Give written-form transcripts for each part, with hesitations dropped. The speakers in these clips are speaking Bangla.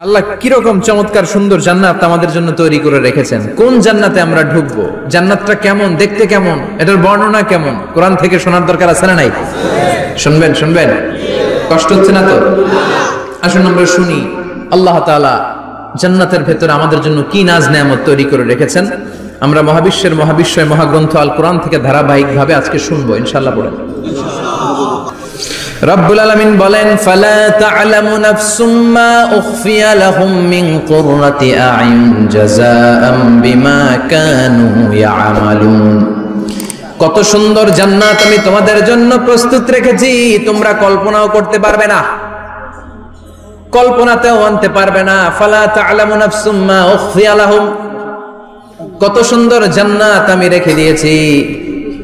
আল্লাহ কিরকম চমৎকার সুন্দর জান্নাত আমাদের জন্য তৈরি করে রেখেছেন। কোন জান্নাতে আমরা ঢুকবো, জান্নাতটা কেমন, দেখতে কেমন, এটার বর্ণনা কেমন, কোরআন থেকে শোনার দরকার আছে না নাই? শুনবেন শুনবেন, কষ্ট হচ্ছে না তো? আসুন আমরা শুনি আল্লাহ তাআলা জান্নাতের ভেতরে আমাদের জন্য কি নাজ নেয়ামত তৈরি করে রেখেছেন। আমরা মহাবিশ্বের মহাবিশ্বয় মহাগ্রন্থ আল কোরআন থেকে ধারাবাহিকভাবে আজকে শুনবো ইনশাআল্লাহ। পড়েন। রব্বুল আলামিন বলেন, ফালা তা'লামু নাফসুম মা উখফিয়া লাহুম মিন কুররাতি আ'ইউন জাযাআম বিমা কানু ইয়া'মালুন। কত সুন্দর জান্নাত আমি তোমাদের জন্য প্রস্তুত রেখেছি, তোমরা কল্পনাও করতে পারবে না, কল্পনাতেও আনতে পারবে না। ফালা তা'লামু নাফসুম মা উখফিয়া লাহুম, কত সুন্দর জান্নাত আমি রেখে দিয়েছি,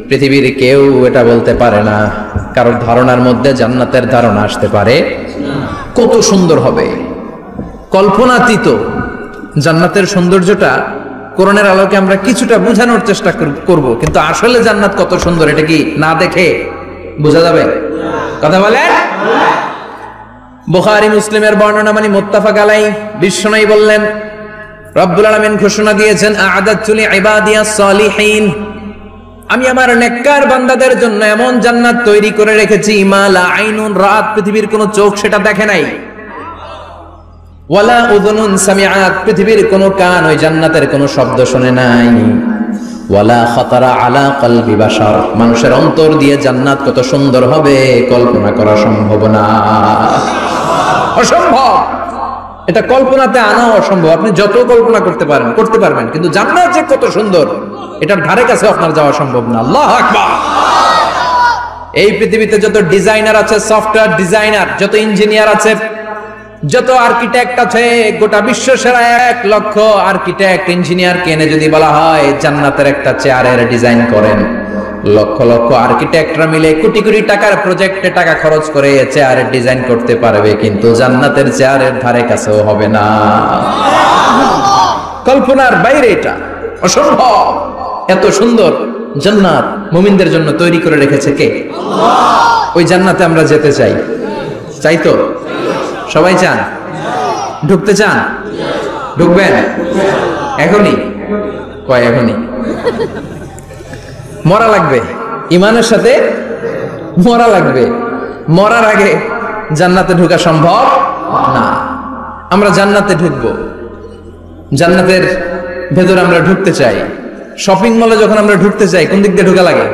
পৃথিবীর কেউ এটা বলতে পারে না। কারোর ধারণার মধ্যে জান্নাতের ধারণা আসতে পারে কত সুন্দর হবে, কল্পনাতীত জান্নাতের সৌন্দর্যটা কোরআনের আলোকে আমরা কিছুটা বোঝানোর চেষ্টা করব, কিন্তু আসলে জান্নাত কত সুন্দর এটা কি না দেখে বোঝা যাবে? কথা বলেন। বুখারী মুসলিমের বর্ণনা মানে মুত্তাফাক আলাইহি, বিশ্বনবী বললেন, রব্বুল আলামিন ঘোষণা দিয়েছেন, আ'আদাতু লিইবাদিয়াস সালিহিন, আমি আমার নেককার বান্দাদের জন্য এমন জান্নাত তৈরি করে রেখেছি, মা লা আইনুন রাত, পৃথিবীর কোন চোখ সেটা দেখে নাই, ওয়ালা উযুনুন সামিআত, পৃথিবীর কোন কান ওই জান্নাতের কোন শব্দ শুনে নাই, ওয়ালা খাতারা আলা কলবি বাশার, মানুষের অন্তর দিয়ে জান্নাত কত সুন্দর হবে কল্পনা করা সম্ভব না, অসম্ভব। এটা কল্পনাতে আনা অসম্ভব। আপনি যত কল্পনা করতে পারবেন, কিন্তু জান্নাত যে কত সুন্দর এটার ধারে কাছে আপনার যাওয়া সম্ভব না। আল্লাহু আকবার। এই পৃথিবীতে যত ডিজাইনার আছে, সফটওয়্যার ডিজাইনার, যত ইঞ্জিনিয়ার আছে, যত আর্কিটেক্ট আছে, গোটা বিশ্ব সেরা 1 লক্ষ আর্কিটেক্ট ইঞ্জিনিয়ার কেনে যদি বলা হয় জান্নাতের একটা চেয়ারের ডিজাইন করেন, লক্ষ লক্ষ আর্কিটেক্টরা মিলে কোটি কোটি টাকার প্রজেক্টে টাকা খরচ করে চেয়ারের ডিজাইন করতে পারবে, কিন্তু জান্নাতের চেয়ারের ধারে কাছেও হবে না। কল্পনার বাইরে, এটা অসম্ভব। এত সুন্দর জান্নাত মুমিনদের জন্য তৈরি করে রেখেছে কে? আল্লাহ। ওই জান্নাতে আমরা যেতে চাই, চাই তো? সবাই চান? ঢুকতে চান? ঢুকবেন এখনই? কয় এখনই? মরা লাগবে, ইমানের সাথে মরা লাগবে। মরার আগে জান্নাতে ঢোকা সম্ভব না। আমরা জান্নাতে ঢুকবো, জান্নাতের ভেতরে আমরা ঢুকতে চাই। শপিং মলে যখন আমরা ঢুকতে চাই কোন দিক দিয়ে ঢোকা লাগে?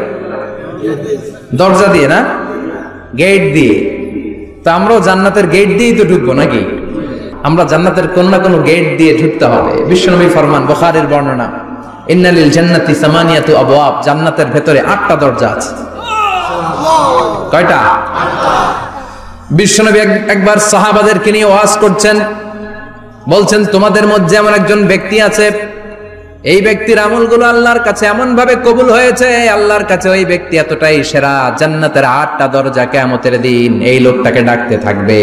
দরজা দিয়ে না, গেট দিয়ে। তো আমরাও জান্নাতের গেট দিয়েই তো ঢুকবো নাকি? আমরা জান্নাতের কোন না কোন গেট দিয়ে ঢুকতে হবে। বিশ্বনবী ফরমান, বুখারীর বর্ণনা, ইন্নালিল জান্নাতি সামানিয়াতু আবওয়াব, জান্নাতের ভেতরে 8টা দরজা আছে। কয়টা? বিশ্বনবী একবার সাহাবাদেরকে নিয়ে ওয়াজ করছেন, বলছেন, তোমাদের মধ্যে এমন একজন ব্যক্তি আছে, এই ব্যক্তির আমলগুলো আল্লাহর কাছে এমন ভাবে কবুল হয়েছে, আল্লাহর কাছে ওই ব্যক্তি এতটাই সেরা, জান্নাতের 8টা দরজা কিয়ামতের দিন এই লোকটাকে ডাকতে থাকবে,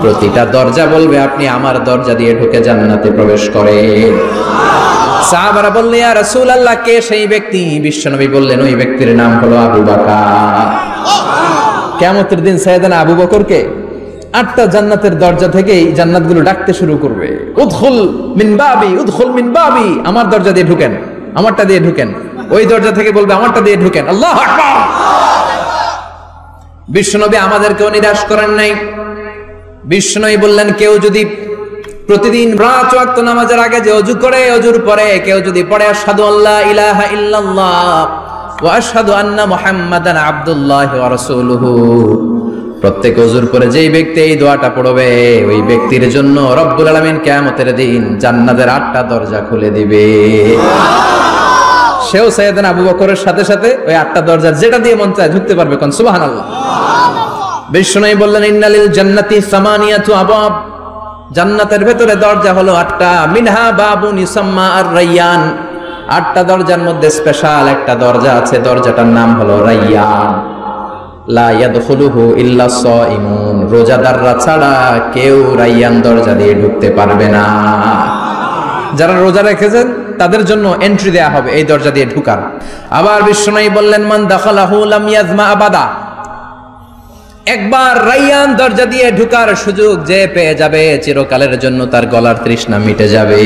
প্রতিটা দরজা বলবে আপনি আমার দরজা দিয়ে ঢুকে জান্নাতে প্রবেশ করেন। সাহাবারা বললেন, ইয়া রাসূলুল্লাহ, কে সেই ব্যক্তি? বিশ্বনবী বললেন, ওই ব্যক্তির নাম হলো আবু বকর। কিয়ামতের দিন সাইয়েদনা আবু বকরকে 8টা জান্নাতের দরজা থেকেই জান্নাতগুলো ডাকতে শুরু করবে, উদখুল মিন বাবি, উদখুল মিন বাবি, আমার দরজা দিয়ে ঢুকেন, আমারটা দিয়ে ঢুকেন। ওই দরজা থেকে বলবে আমারটা দিয়ে ঢুকেন। আল্লাহু আকবার। বিশ্বনবী আমাদেরকেও নিরাশ করেন নাই। বিশ্বনবী বললেন, কেউ যদি প্রতিদিন 5 ওয়াক্ত নামাজের আগে যে ওযু করে, ওযুর পরে কেউ যদি পড়ে আশহাদু আল্লা ইলাহা ইল্লাল্লাহ ওয়া আশহাদু আন্না মুহাম্মাদান আবদুল্লাহি ওয়া রাসূলুহু, প্রত্যেক ওযুর পরে যেই ব্যক্তি এই দোয়াটা পড়বে, ওই ব্যক্তির জন্য রব্বুল আলামিন কিয়ামতের দিন জান্নাতের 8টা দরজা খুলে দিবে। সেও সাইয়েদনা আবু বকরের সাথে সাথে ওই 8টা দরজার যেটা দিয়ে মন চায় ঢুকতে পারবে। কোন সুবহানাল্লাহ। বিশ্বনবী বললেন, ইন্নালিল জান্নাতি সামানিয়াতু আবওয়াব, জান্নাতের ভেতরে দরজা হলো 8টা, মিনহা বাবুন ইউসাম্মা আর-রায়্যান, 8টা দরজার মধ্যে স্পেশাল একটা দরজা আছে, দরজাটার নাম হলো রায়্যান। লা ইয়াদখুলুহু ইল্লা সাইমুন, রোজাদাররা ছাড়া কেউ রায়্যান দরজা দিয়ে ঢুকতে পারবে না। যারা রোজা রেখেছেন তাদের জন্য এন্ট্রি দেয়া হবে এই দরজা দিয়ে ঢুকার। আবার বিশ্বনবী বললেন, মান দাখালাহু লাম ইয়াজমা আবাদা, একবার রাইয়ান দরজা দিয়ে ঢুকার সুযোগ যে পেয়ে যাবে চিরকালের জন্য তার গলার তৃষ্ণা মিটে যাবে।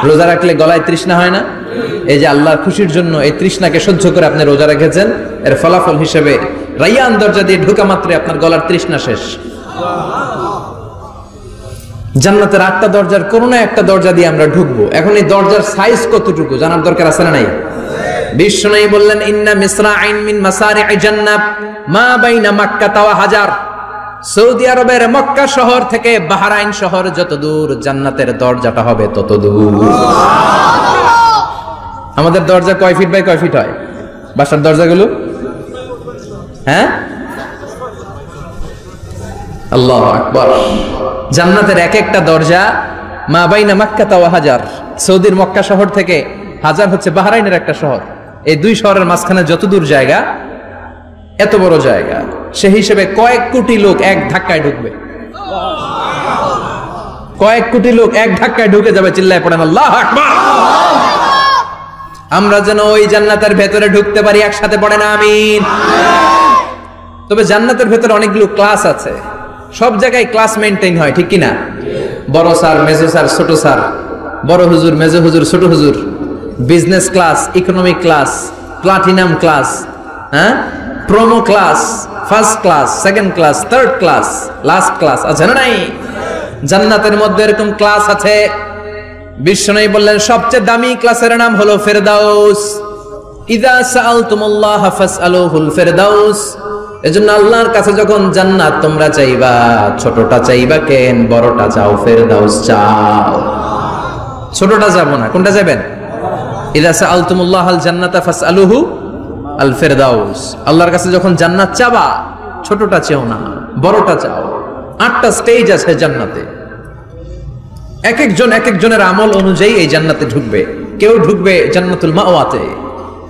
রোজা রাখলে গলায় তৃষ্ণা হয় না? এই যে আল্লাহর খুশির জন্য এই তৃষ্ণাকে সহ্য করে আপনি রোজা রেখেছেন, এর ফলাফল হিসেবে রাইয়ান দরজা দিয়ে ঢুকা মাত্রই আপনার গলার তৃষ্ণা শেষ। জান্নাতের 8টা দরজার কোন না একটা দরজা দিয়ে আমরা ঢুকবো। এখন এই দরজার সাইজ কতটুকু জানার দরকার আছে না নাই? বিশ্বনবী বললেন, ইন্না মিসরাইন মিন মাসারি'i জান্নাত মা বাইনা মাক্কা ওয়া হাজার। সৌদি আরবের মক্কা শহর থেকে বাহরাইন শহর যত দূর, জান্নাতের দরজাটা হবে তত দূর। আমাদের দরজা কয় ফিট বাই কয় ফিট হয় বাসার দরজাগুলো? হ্যাঁ, আল্লাহু আকবার। জান্নাতের এক একটা দরজা মা বাইনা মাক্কা ওয়া হাজার। সৌদির মক্কা শহর থেকে হাজার হচ্ছে বাহরাইনের একটা শহর। এই দুই শহরের মাঝখানে যত দূর জায়গা, এত বড় জায়গা, সেই হিসেবে কয়েক কোটি লোক এক ধাক্কায় ঢুকবে। কয়েক কোটি লোক এক ধাক্কায় ঢুকে যাবে। চিল্লায় পড়েন আল্লাহু আকবার। আমরা যেন ওই জান্নাতের ভেতরে ঢুকতে পারি, একসাথে পড়েন আমিন। তবে জান্নাতের ভেতরে অনেকগুলো ক্লাস আছে, সব জায়গায় ক্লাস মেইনটেইন হয়, ঠিক কিনা? বড় স্যার, মেজো স্যার, ছোট স্যার, বড় হুজুর, মেজো হুজুর, ছোট হুজুর, business class, economic class, platinum class, হ্যাঁ, promo class, first class, second class, third class, last class আছে না নাই? জান্নাতের মধ্যে এরকম ক্লাস আছে। বিশ্বনবী বললেন সবচেয়ে দামি ক্লাসের নাম হলো ফেরদাউস। ইযা সাআলতুমুল্লাহ ফাসআলুহুল ফেরদাউস। এজন্য আল্লাহর কাছে যখন জান্নাত তোমরা চাইবা, ছোটটা চাইবা কেন, বড়টা চাও, ফেরদাউস চাও। ছোটটা যাবো না, কোনটা যাবেন? ইযা সাআলতুমুল্লাহ আল জান্নাতা ফাসআলুহু আল ফেরদাউস। আল্লাহর কাছে যখন জান্নাত চাবা, ছোটটা চাও না, বড়টা চাও। 8টা স্টেজ আছে জান্নাতে। এক একজনের আমল অনুযায়ী এই জান্নাতে ঢুকবে। কেউ ঢুকবে জান্নাতুল মাওয়াতে,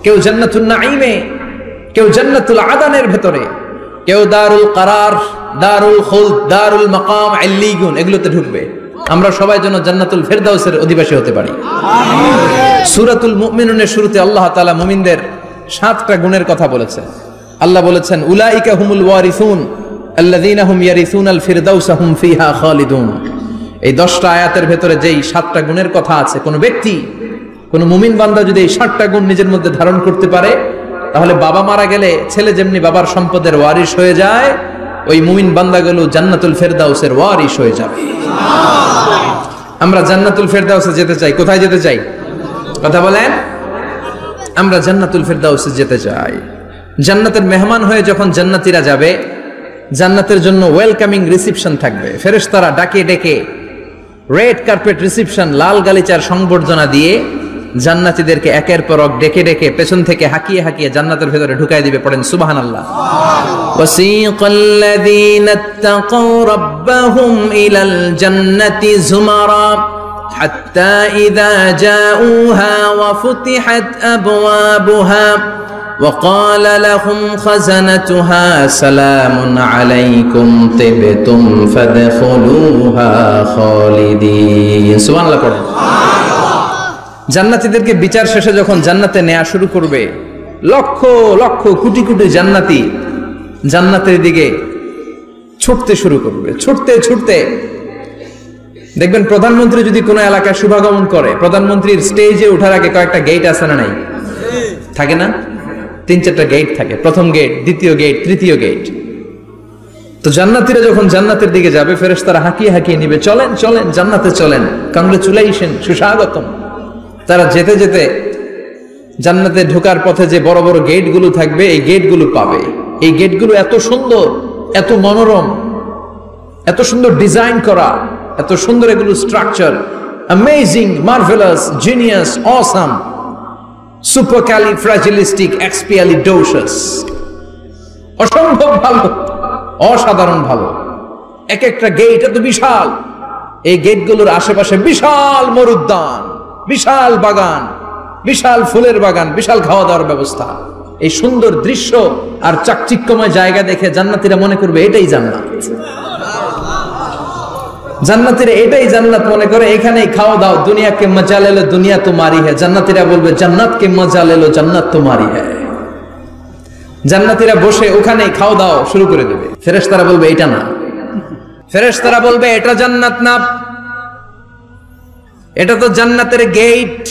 কেউ জান্নাতুল নাঈমে, কেউ জান্নাতুল আদানের ভেতরে, কেউ দারুল কারার, দারুল খুলদ, দারুল মাকাম, আল্লিগুন, এগুলোতে ঢুকবে। আমরা সবাই যেন জান্নাতুল ফেরদাউসের অধিবাসী হতে পারি। সূরাতুল মুমিনুনের শুরুতে আল্লাহ তাআলা মুমিনদের 7টা গুণের কথা বলেছেন। আল্লাহ বলেছেন উলাইকা হুমুল ওয়ারিসুন আল্লাযীনা হুম ইয়ারিসুনাল ফিরদাউসা হুম ফিহা খালিদুন। এই 10টা আয়াতের ভেতরে যেই 7টা গুণের কথা আছে, কোন ব্যক্তি, কোন মুমিন বান্দা যদি এই 7টা গুণ নিজের মধ্যে ধারণ করতে পারে, তাহলে বাবা মারা গেলে ছেলে যেমনি বাবার সম্পদের ওয়ারিশ হয়ে যায়, ওই মুমিন বান্দাগুলো জান্নাতুল ফেরদাউসের ওয়ারিশ হয়ে যাবে। আমরা জান্নাতুল ফেরদাউসে যেতে চাই। কোথায় যেতে চাই? কথা বলেন। আমরা জান্নাতুল ফেরদাউসে যেতে চাই। জান্নাতের মেহমান হয়ে যখন জান্নাতীরা যাবে, জান্নাতের জন্য ওয়েলকামিং রিসিপশন থাকবে। ফেরেশতারা ডাকে ডেকে রেড কার্পেট রিসিপশন, লাল গালিচার সংবর্ধনা দিয়ে জান্নাতীদেরকে একের পর এক ডেকে ডেকে পেছন থেকে হাঁকিয়ে হাঁকিয়ে জান্নাতের ভেতরে ঢুকাই দিবে। পড়েন সুবহানাল্লাহ। ওয়াসিকাল্লাযীনা ইত্তাকাউ রাব্বাহুম ইলাল জান্নাতি যুমারা হাত্তা ইযা জাউহা ওয়া ফুতিহাত আবওয়াবুহা وقال لهم خزنتها سلام عليكم طبتم فادخلوها خالدين সুবহান আল্লাহ। পড়েন জান্নাতীদেরকে বিচার শেষে যখন জান্নাতে নেওয়া শুরু করবে, লক্ষ লক্ষ কোটি কোটি জান্নাতি জান্নাতের দিকে ছুটতে শুরু করবে। ছুটতে ছুটতে দেখবেন প্রধানমন্ত্রী যদি কোনো এলাকায় শুভাগমন করে, প্রধানমন্ত্রীর স্টেজে ওঠার আগে কয়েকটা গেট আছে না নাই? থাকে না? 3-4টা গেট থাকে। প্রথম গেট, দ্বিতীয় গেট, তৃতীয় গেট। তো জান্নাতীরা যখন জান্নাতের দিকে যাবে, ফেরেশতারা হাঁকিয়ে হাঁকিয়ে নিবে, চলেন চলেন জান্নাতে চলেন, কংগ্রেচুলেশন, সুস্বাগতম। তারা যেতে যেতে জান্নাতে ঢোকার পথে যে বড় বড় গেটগুলো থাকবে, এই গেটগুলো পাবে। এই গেটগুলো এত সুন্দর, এত মনোরম, এত সুন্দর ডিজাইন করা, এত সুন্দর এগুলো structure, amazing, marvellous, genius, awesome, supercalifragilisticexpialidocious, অসম্ভব ভালো, অসাধারণ ভালো। এক একটা গেট এত বিশাল। এই গেটগুলোর আশেপাশে বিশাল মরুদ্যান, বিশাল বাগান, বিশাল ফুলের বাগান, বিশাল খাওয়া দাওয়ার ব্যবস্থা। এই সুন্দর দৃশ্য আর চাকচিক্যময় জায়গা দেখে জান্নাতীরা মনে করবে এটাই জান্নাত। জান্নাতীরা এটাই জান্নাত মনে করে, এখানেই খাওয়া দাও। দুনিয়া কে মজা লে লো দুনিয়া তোমারি হ্যায়। জান্নাতীরা বলবে জান্নাত কে মজা লে লো জান্নাত তোমারি হ্যায়। জান্নাতীরা বসে ওখানে খাওয়া দাওয়া শুরু করে দেবে। ফেরেশতারা বলবে এটা না, ফেরেশতারা বলবে এটা জান্নাত না, এটা তো জান্নাতের গেট।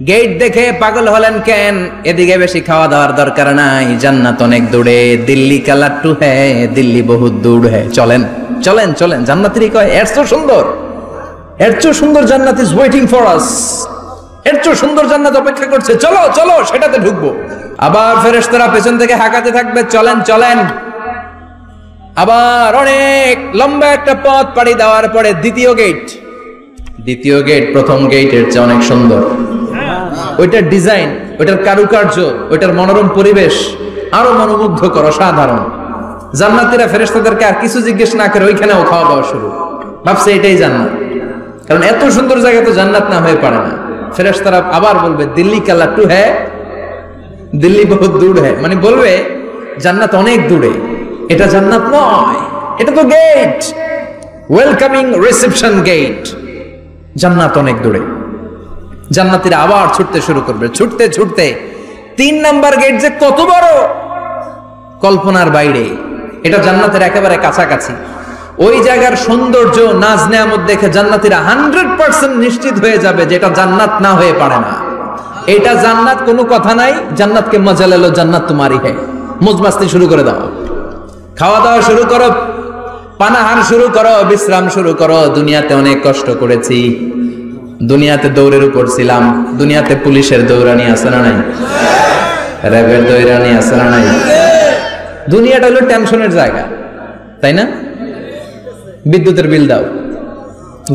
গেট দেখে পাগল হলেন কেন? এদিকে বেশি খাওয়া দাওয়ার দরকার নাই, জান্নাত অনেক দূরে। দিল্লি কা লাট্টু হ্যায়, দিল্লি বহুত দূর হ্যায়। চলেন চলেন চলেন। জান্নাতেরই কয় এর চেয়ে সুন্দর, এর চেয়ে সুন্দর জান্নাত ইজ ওয়েটিং ফর আস, এর চেয়ে সুন্দর জান্নাত অপেক্ষা করছে, চলো চলো সেটাতে ঢুকবো। আবার ফেরেশতারা পেছন থেকে হাঁকাতে থাকবে, চলেন চলেন। আবার অনেক লম্বা একটা পথ পাড়ি দেওয়ার পরে দ্বিতীয় গেট। দ্বিতীয় গেট প্রথম গেটের চেয়ে অনেক সুন্দর। ওইটার ডিজাইন, ওইটার কারুকার্য, ওইটার মনোরম পরিবেশ আরো মনোমুগ্ধকর, অসাধারণ। জান্নাতীরা ফেরেশতাদেরকে আর কিছু জিজ্ঞেস না করে ওইখানেও খাওয়া দাওয়া শুরু। ভাবছে এটাই জান্নাত, কারণ এত সুন্দর জায়গা তো জান্নাত না হয়ে পারে না। ফেরেশতারা আবার বলবে দিল্লি কা লাট্টু হ্যায়, দিল্লি বহুত দূর হ্যায়, মানে বলবে জান্নাত অনেক দূরে, এটা জান্নাত নয়, এটা তো গেট, ওয়েলকামিং রিসেপশন গেট, জান্নাত অনেক দূরে। জান্নাতীরা আবার ছুটতে শুরু করবে, ছুটতে ছুটতে 3 নাম্বার গেট যে কত বড়, কল্পনার বাইরে। এটা জান্নাতের একেবারে কাছাকাছি। ওই জায়গার সৌন্দর্য, নাজ নেয়ামত দেখে জান্নাতীরা 100% নিশ্চিত হয়ে যাবে যে এটা জান্নাত না হয়ে পারে না, এটা জান্নাত, কোনো কথা নাই। জান্নাতকে মজা লেলো, জান্নাত তোমারই হ্যায়। মজমাস্তি শুরু করে দাও, খাওয়া দাওয়া শুরু করো, পানাহার শুরু করো, বিশ্রাম শুরু করো। দুনিয়াতে অনেক কষ্ট করেছি, দুনিয়াতে দৌড়ের উপর ছিলাম, দুনিয়াতে পুলিশের দৌড়ানি আছে না নাই, র্যাবের দৌড়ানি আছে না নাই। দুনিয়াটা হলো টেনশনের জায়গা, তাই না? বিদ্যুতের বিল দাও,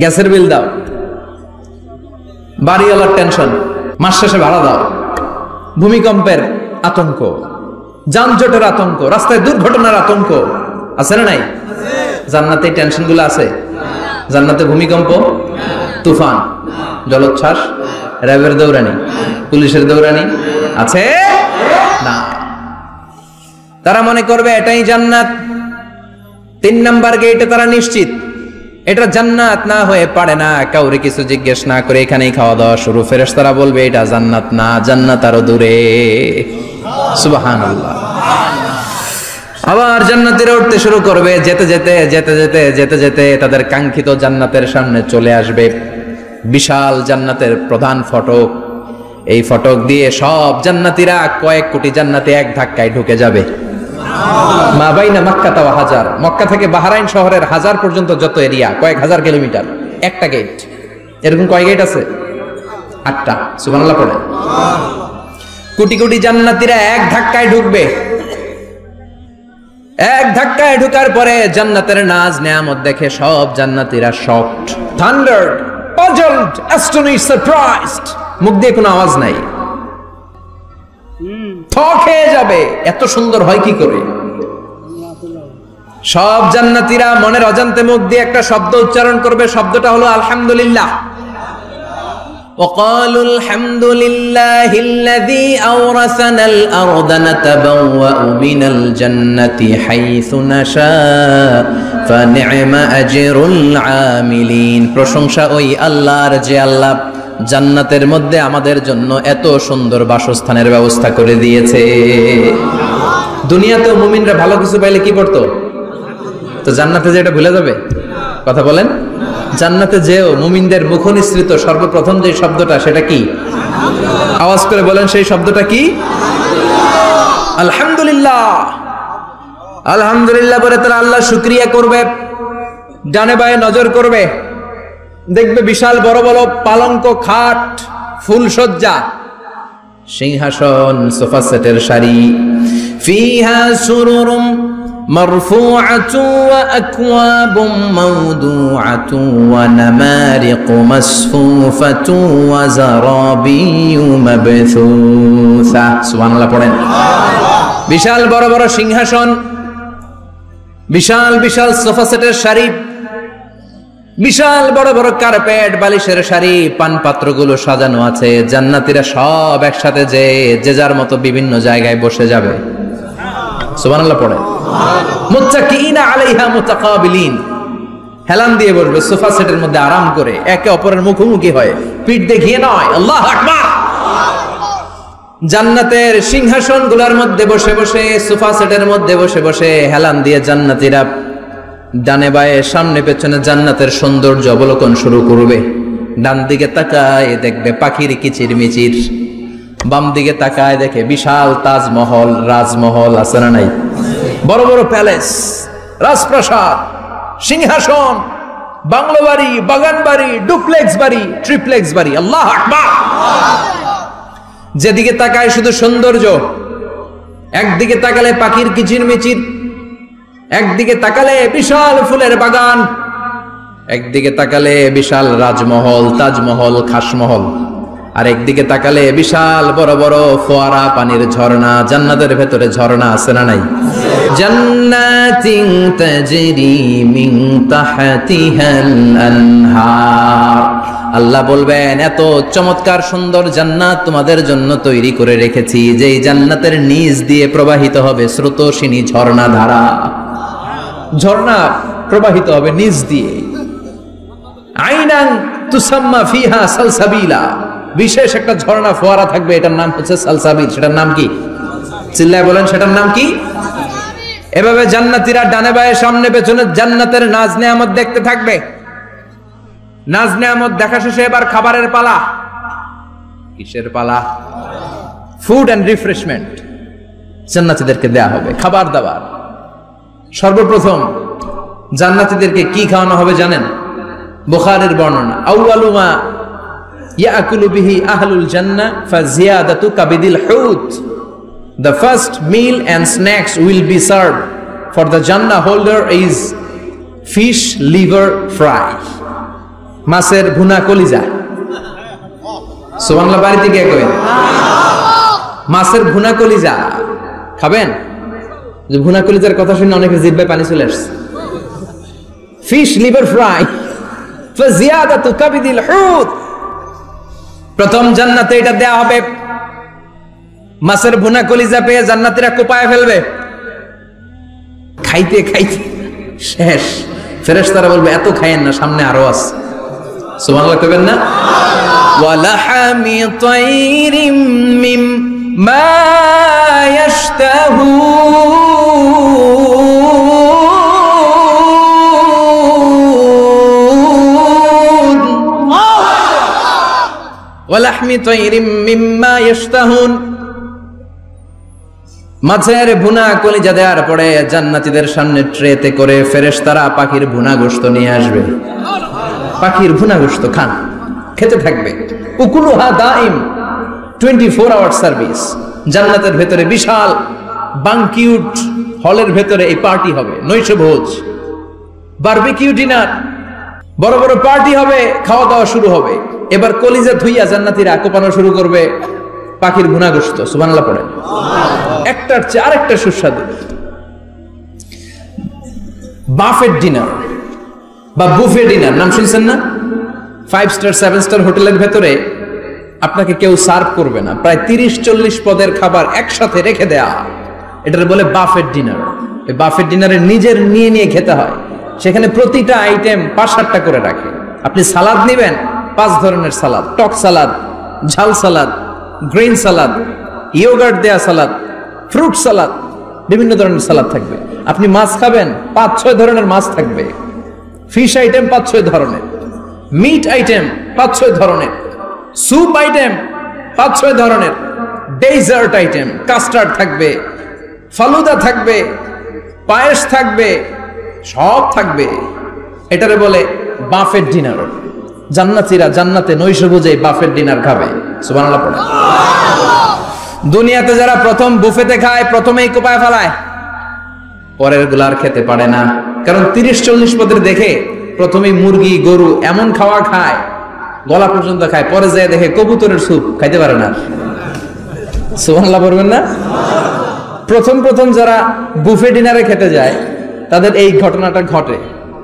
গ্যাসের বিল দাও, বাড়িওয়ালার টেনশন, মাস শেষে ভাড়া দাও, ভূমিকম্পের আতঙ্ক, যানজটের আতঙ্ক, রাস্তায় দুর্ঘটনার আতঙ্ক আছে না নাই? জান্নাতে টেনশন গুলো আছে? জান্নাতে ভূমিকম্প, তুফান, জলোচ্ছ্বাস, র্যাবের দৌড়ানি, পুলিশের দৌড়ানি আছে না। তারা মনে করবে এটাই জান্নাত। 3 নাম্বার গেটে তারা নিশ্চিত এটা জান্নাত না হয়ে পারে না। কাউরে কিছু জিজ্ঞেস না করে এখানেই খাওয়া দাওয়া শুরু। ফেরেশতারা বলবে এটা জান্নাত না, জান্নাত আরো দূরে। সুবহানাল্লাহ। আবার জান্নাতীরা উঠতে শুরু করবে, যেতে যেতে যেতে যেতে যেতে যেতে তাদের কাঙ্ক্ষিত জান্নাতের সামনে চলে আসবে। বিশাল জান্নাতের প্রধান ফটক, এই ফটক দিয়ে সব জান্নাতীরা, কয়েক কোটি জান্নাতি এক ধাক্কায় ঢুকে যাবে। মা বাইনা মক্কা ওয়া হাজার, মক্কা থেকে বাহরাইন শহরের হাজার পর্যন্ত যত এরিয়া, কয়েক হাজার কিলোমিটার, একটা গেট। এরকম কয় গেট আছে? 8টা। সুবহানাল্লাহ পড়ে। কোটি কোটি জান্নাতীরা এক ধাক্কায় ঢুকবে। এক ধাক্কায় ঢুকার পরে জান্নাতের নাজ নেয়ামত দেখে সব জান্নাতীরা শকড, থান্ডার্ড, পাজলড, অ্যাস্টনিশড, সারপ্রাইজড। মুখ দিয়ে কোনো আওয়াজ নাই, থক হয়ে যাবে, এত সুন্দর হয় কি করে? সব জান্নাতীরা মনের অজান্তে মুখ দিয়ে একটা শব্দ উচ্চারণ করবে, শব্দটা হলো আলহামদুলিল্লাহ। وقالوا الحمد لله الذي أورثنا الأرض نتبوأ من الجنة حيث نشاء فنعم أجر العاملين। প্রশংসা ওই আল্লাহর যে আল্লাহ জান্নাতের মধ্যে আমাদের জন্য এত সুন্দর বাসস্থানের ব্যবস্থা করে দিয়েছে। দুনিয়াতেও মুমিনরা ভালো কিছু পাইলে কি করতো? তো জান্নাতে যে এটা ভুলে যাবে? কথা বলেন। জান্নাতে যেও মুমিনদের মুখ নিঃসৃত সর্বপ্রথম যে শব্দটা, সেটা কি? আওয়াজ করে বলেন, সেই শব্দটা কি? আলহামদুলিল্লাহ। আলহামদুলিল্লাহ বলে তারা আল্লাহ শুকরিয়া করবে, ডানে বায়ে নজর করবে, দেখবে বিশাল বড় বড় পালঙ্ক, খাট, ফুলসজ্জা, সিংহাসন, সোফা সেটের সারি। ফিহা সুরুরুম মারফুআতু ওয়া আকওয়াবুম মাওদুআতু ওয়া নামারিকু মাসফুফাতু ওয়া যারাবিয়্যু মাবথুসা। সুবহানাল্লাহ পড়েন। বিশাল বড় বড় সিংহাসন, বিশাল বিশাল সোফা সেটের সারি, বিশাল বড় বড় কার্পেট, বালিশের সারি, পানপাত্রগুলো সাজানো আছে। জান্নাতীরা সব একসাথে যে যার মতো বিভিন্ন জায়গায় বসে যাবে। সুবহানাল্লাহ পড়ে। মুত্তাকিইনা আলাইহা মুতাকাবিলিন, হেলান দিয়ে বসবে সোফা সেটের মধ্যে আরাম করে, একে অপরের মুখোমুখি হয়ে, পিঠ দেখিয়ে নয়। আল্লাহু আকবার। জান্নাতের সিংহাসনগুলোর মধ্যে বসে বসে, সোফা সেটের মধ্যে বসে বসে হেলান দিয়ে জান্নাতীরা ডানে বায়ে সামনে পেছনে জান্নাতের সৌন্দর্য অবলোকন শুরু করবে। ডান দিকে তাকায় দেখবে পাখির কিচিরমিচির, বাম দিকে তাকায় দেখে বিশাল তাজমহল, রাজমহল আছে না নাই, বড় বড় প্যালেস, রাজপ্রাসাদ, সিংহাসন, বাংলো বাড়ি, বাগান বাড়ি, ডুপ্লেক্স বাড়ি, ট্রিপ্লেক্স বাড়ি। আল্লাহু আকবার। যেদিকে তাকায় শুধু সৌন্দর্য। একদিকে তাকালে পাখির কিচিরমিচির, একদিকে তাকালে বিশাল ফুলের বাগান, একদিকে তাকালে বিশাল রাজমহল, তাজমহল, খাসমহল, আর একদিকে তাকালে বিশাল বড় বড় ফোয়ারা, পানির ঝর্ণা। জান্নাতের ভেতরে ঝর্ণা আছে না নাই? জান্নাতিন তাজরি মিন তাহতিহাল আনহার। আল্লাহ বলবেন, এত চমৎকার সুন্দর জান্নাত তোমাদের জন্য তৈরি করে রেখেছি, যেই জান্নাতের নিচ দিয়ে প্রবাহিত হবে স্রোতস্বিনী ঝর্ণা ধারা। ঝর্ণা প্রবাহিত হবে নিচ দিয়ে। আইনান তুসাম্মা ফিহা সালসাবিলা। বিশেষ একটা ঝর্ণা ফোয়ারা থাকবে, এটার নাম হচ্ছে সালসাবিল। সেটার নাম কি? চিল্লায় বলেন, সেটার নাম কি? এভাবে জান্নাতীরা ডানে বায়ে সামনে পেছনে জান্নাতের নাজ নেয়ামত দেখতে থাকবে। নাজ নেয়ামত দেখা শেষে এবার খাবারের পালা। কিসের পালা? ফুড এন্ড রিফ্রেশমেন্ট জান্নাতীদেরকে দেয়া হবে, খাবার দাবার। সর্বপ্রথম জান্নাতীদেরকে কি খাওয়ানো হবে জানেন? বুখারীর বর্ণনা, আউয়ালু মা ইয়াকুলু বিহি আহলুল জান্নাহ ফাজিয়াদাতু কাবিদিল হুত। The first meal and snacks will be served for the Jannah holder is fish liver fry. মাছের ভুনা কলিজা। সুবহানাল্লাহ, বাড়িতে গিয়ে কইবেন মাছের ভুনা কলিজা খাবেন। যে ভুনা কলিজার কথা শুনে অনেকে জিহ্বায় পানি চলে আসছে। ফিশ লিভার ফ্রাই ফাজিয়াদাতু কাবিদিল হুত। প্রথম জান্নাতে এটা দেয়া হবে। মাছের ভুনা কলিজা পেয়ে জান্নাতীরা কোপায় ফেলবে। খাইতে খাইতে শেষ। ফেরেশতারা বলবে, এত খায়েন না, সামনে আরো আছে। সুবহানাল্লাহ কইবেন না? ওয়ালাহামি তাইরিম মিম্মা ইয়াশতাহুন। ওয়ালাহমি তাইরিম মিম্মা ইয়াশতাহুন। মাছের ভুনা কলিজা দেওয়ার পরে জান্নাতীদের সামনে ট্রেতে করে ফেরেশতারা পাখির ভুনা গোশত নিয়ে আসবে। পাখির ভুনা গোশত খান, খেতে থাকবে। উকুলুহা দাইম, 24 আওয়ার সার্ভিস। জান্নাতের ভেতরে বিশাল বানকিউট হলের ভেতরে এই পার্টি হবে, নৈশভোজ, বারবিকিউ ডিনার, বড় বড় পার্টি হবে, খাওয়া দাওয়া শুরু হবে। এবার কলিজা ধুইয়া জান্নাতীরা কোপানো শুরু করবে পাখির ভুনা গোশত। সুবহানাল্লাহ পড়েন। একটার চেয়ে আরেকটা সুস্বাদু। বাফেট ডিনার বা বুফে ডিনার নাম শুনছেন না? 5 স্টার 7 স্টার হোটেলের ভেতরে আপনাকে কেউ সার্ভ করবে না, প্রায় 30-40 পদের খাবার একসাথে রেখে দেয়া, এটার বলে বাফেট ডিনার। এই বাফেট ডিনারে নিজের নিয়ে নিয়ে খেতে হয়। সেখানে প্রতিটা আইটেম 5-7টা করে রাখে। আপনি সালাদ নেবেন, 5 ধরনের সালাদ, টক সালাদ, ঝাল সালাদ, গ্রিন সালাদ, ইয়োগার্ট দেয়া সালাদ, ফ্রুট সালাদ, বিভিন্ন ধরনের সালাদ থাকবে। আপনি মাছ খাবেন, 5-6 ধরনের মাছ থাকবে। ফিশ আইটেম 5-6 ধরনের, মিট আইটেম 5-6 ধরনের, স্যুপ আইটেম 5-6 ধরনের, ডেজার্ট আইটেম, কাস্টার্ড থাকবে, ফালুদা থাকবে, পায়েস থাকবে, সব থাকবে। এটারে বলে বাফেট ডিনার। জান্নাতীরা জান্নাতে নৈশভোজে বাফেট ডিনার খাবে। সুবহানাল্লাহ পড়ে। দুনিয়াতে যারা প্রথম বুফেতে খায়, প্রথমেই কোপায় ফেলায়, পরের গুলার খেতে পারে না। কারণ 30-40 পদের দেখে প্রথমেই মুরগি, গরু এমন খাওয়া খায়, গলা পর্যন্ত খায়, পরে যায় দেখে কবুতরের স্যুপ খাইতে পারে না। সুবহানাল্লাহ পড়বেন না? প্রথম প্রথম যারা বুফে ডিনারে খেতে যায় তাদের এই ঘটনাটা ঘটে।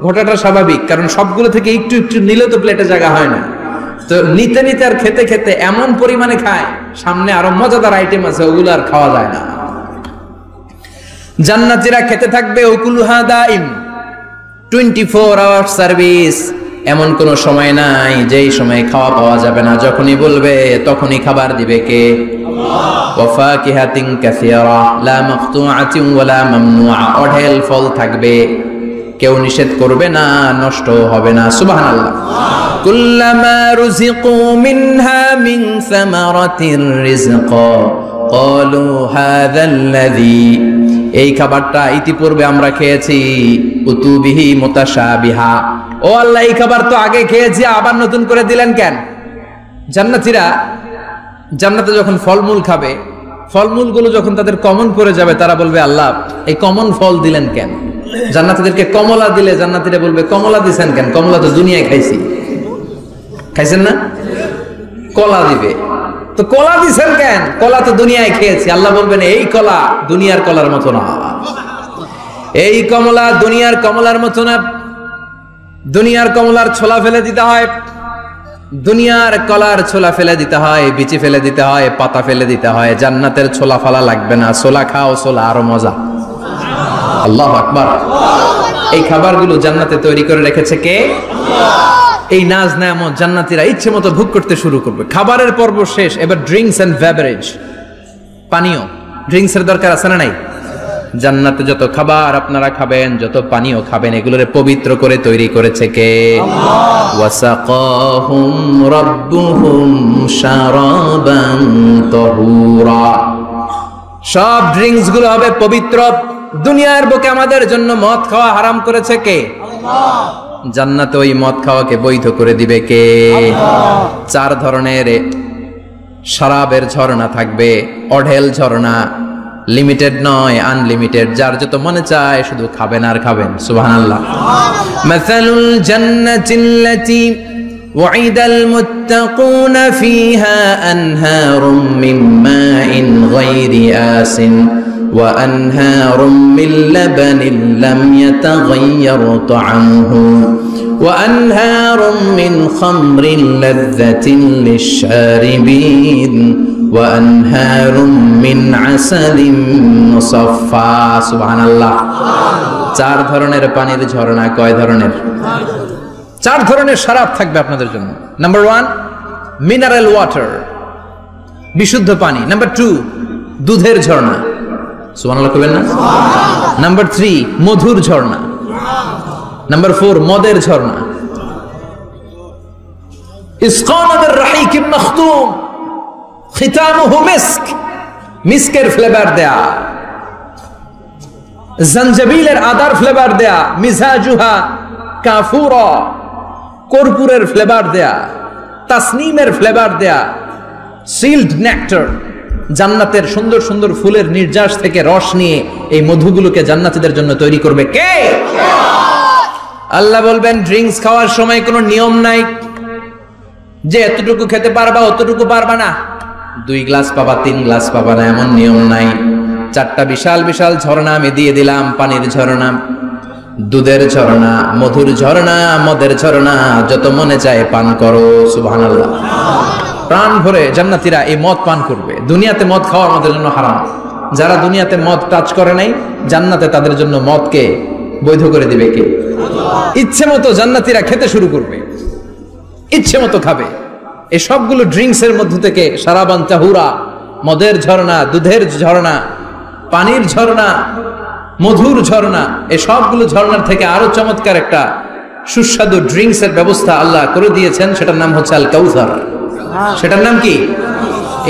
ঘটাটা স্বাভাবিক, কারণ সবগুলো থেকে একটু একটু নিলে তো প্লেটে জায়গা হয় না। তো নিতে নিতে আর খেতে খেতে এমন পরিমাণে খায়, সামনে আরো মজাদার আইটেম আছে, ওগুলো আর খাওয়া যায় না। জান্নাতীরা খেতে থাকবে, উকুলুহা দাইম, 24 আওয়ার সার্ভিস। এমন কোনো সময় নাই যেই সময় খাওয়া পাওয়া যাবে না, যখনই বলবে তখনই খাবার দিবে কে? ওয়া ফাকিহাতিন কাসীরা লা মাকতুআতিন ওয়ালা মামনুআ, অঢেল ফল থাকবে, কেউ নিষেধ করবে না, নষ্ট হবে না। সুবহানাল্লাহ। কুল্লামা রুজিকু মিনহা মিন সামারাতির রিজকা ক্বালু হাযাল্লাযী, এই খাবারটা ইতিপূর্বে আমরা খেয়েছি, উতুবিহি মুতাশাবিহা, ও আল্লাহ এই খাবার তো আগে খেয়েছি, আবার নতুন করে দিলেন কেন? জান্নাতীরা জান্নাতে যখন ফলমূল খাবে, ফলমূলগুলো যখন তাদের কমন পড়ে যাবে, তারা বলবে আল্লাহ এই কমন ফল দিলেন কেন? জান্নাতীদেরকে কমলা দিলে জান্নাতীরা বলবে কমলা দিছেন কেন? কমলা তো দুনিয়ায় খাইছি। খাইছেন না? কলা দিবে, তো কলা দিছেন কেন? কলা তো দুনিয়ায় খেয়েছি। আল্লাহ বলবেন এই কলা দুনিয়ার কলার মতো না, এই কমলা দুনিয়ার কমলার মতো না। দুনিয়ার কমলার ছোলা ফেলে দিতে হয়, দুনিয়ার কলার ছোলা ফেলে দিতে হয়, বিচি ফেলে দিতে হয়, পাতা ফেলে দিতে হয়। জান্নাতের ছোলা ফালা লাগবে না, ছোলা খাও, ছোলা আরো মজা। আল্লাহু আকবার। এই খাবারগুলো জান্নাতে তৈরি করে রেখেছে কে? এই নাজ নেয়ামত জান্নাতীরা ইচ্ছে মতো ভোগ করতে শুরু করবে। খাবারের পর্ব শেষ, এবার ড্রিঙ্কস এন্ড বেভারেজ, পানীয়। ড্রিঙ্কস এর দরকার আছে না নাই? জান্নাতে যত খাবার আপনারা খাবেন, যত পানীয় খাবেন, এগুলোরে পবিত্র করে তৈরি করেছে কে? আল্লাহ। ওয়াসাকাহুম রাব্বুহুম শারাবান তাহুরা, সব ড্রিঙ্কস গুলো হবে পবিত্র। দুনিয়ার বুকে আমাদের জন্য মদ খাওয়া হারাম করেছে কে? আল্লাহ। জান্নাতে ওই মদ খাওয়াকে বৈধ করে দিবে কে? আল্লাহ। 4 ধরনের শরাবের ঝর্ণা থাকবে, অঢেল ঝর্ণা, লিমিটেড নয়, আনলিমিটেড। যার যত মনে চায় শুধু খাবেন আর খাবেন। সুবহানাল্লাহ। মাসালুল জান্নাতিল্লাতী ওয়াইদাল মুত্তাকুনা ফীহা আনহারুম মিন মাইন গায়রি আসিন ওয়া আনহারুম মিন লাবানিন লাম ইয়াতাগায়্যার তা'আমুহু ওয়া আনহারুম মিন খামরিন লাযযাতিন লিশ-শারিবিন وأنهار من عسل مصفى سبحان الله। 4 ধরনের পানির ঝর্ণা। কয় ধরনের? 4 ধরনের শরাব থাকবে আপনাদের জন্য। নাম্বার 1 মিনারেল ওয়াটার, বিশুদ্ধ পানি। নাম্বার 2 দুধের ঝর্ণা। সুবহানাল্লাহ কইবেন না? নাম্বার 3 মধুর ঝর্ণা। নাম্বার 4 মদের ঝর্ণা। ইসকানা বির রাহিকিম মাখতুম খিতামুহু মিস্ক, মিস্কের ফ্লেভার দেয়া, জঞ্জাবিলের আদার ফ্লেভার দেয়া, মিজাজুহা কাফুরা, কর্পূরের ফ্লেভার দেয়া, তাসনিমের ফ্লেভার দেয়া, সিল্ড নেক্টার, জান্নাতের সুন্দর সুন্দর ফুলের নির্যাস থেকে রস নিয়ে এই মধুগুলোকে জান্নাতীদের জন্য তৈরি করবে কে? আল্লাহ বলবেন ড্রিঙ্কস খাওয়ার সময় কোনো নিয়ম নাই যে এতটুকু খেতে পারবা অতটুকু পারবা না, 2 গ্লাস পাবা 3 গ্লাস পাবা না, এমন নিয়ম নাই। 4টা বিশাল বিশাল ঝর্ণা আমি দিয়ে দিলাম, পানির ঝর্ণা, দুধের ঝর্ণা, মধুর ঝর্ণা, মদের ঝর্ণা, যত মনে চায় পান করো। সুবহানাল্লাহ। প্রাণ ভরে জান্নাতীরা এই মদ পান করবে। দুনিয়াতে মদ খাওয়া আমাদের জন্য হারাম। যারা দুনিয়াতে মদ টাচ করে নাই, জান্নাতে তাদের জন্য মদকে বৈধ করে দিবে কে? ইচ্ছে মতো জান্নাতীরা খেতে শুরু করবে, ইচ্ছে মতো খাবে। এই সবগুলো ড্রিঙ্কস এর মধ্য থেকে শারাবান তাহুরা, মদের ঝর্ণা, দুধের ঝর্ণা, পানির ঝর্ণা, মধুর ঝর্ণা, এই সবগুলো ঝর্ণার থেকে আরো চমৎকার একটা সুস্বাদু ড্রিঙ্কস এর ব্যবস্থা আল্লাহ করে দিয়েছেন। সেটার নাম হচ্ছে আল কাউসার। সেটার নাম কি?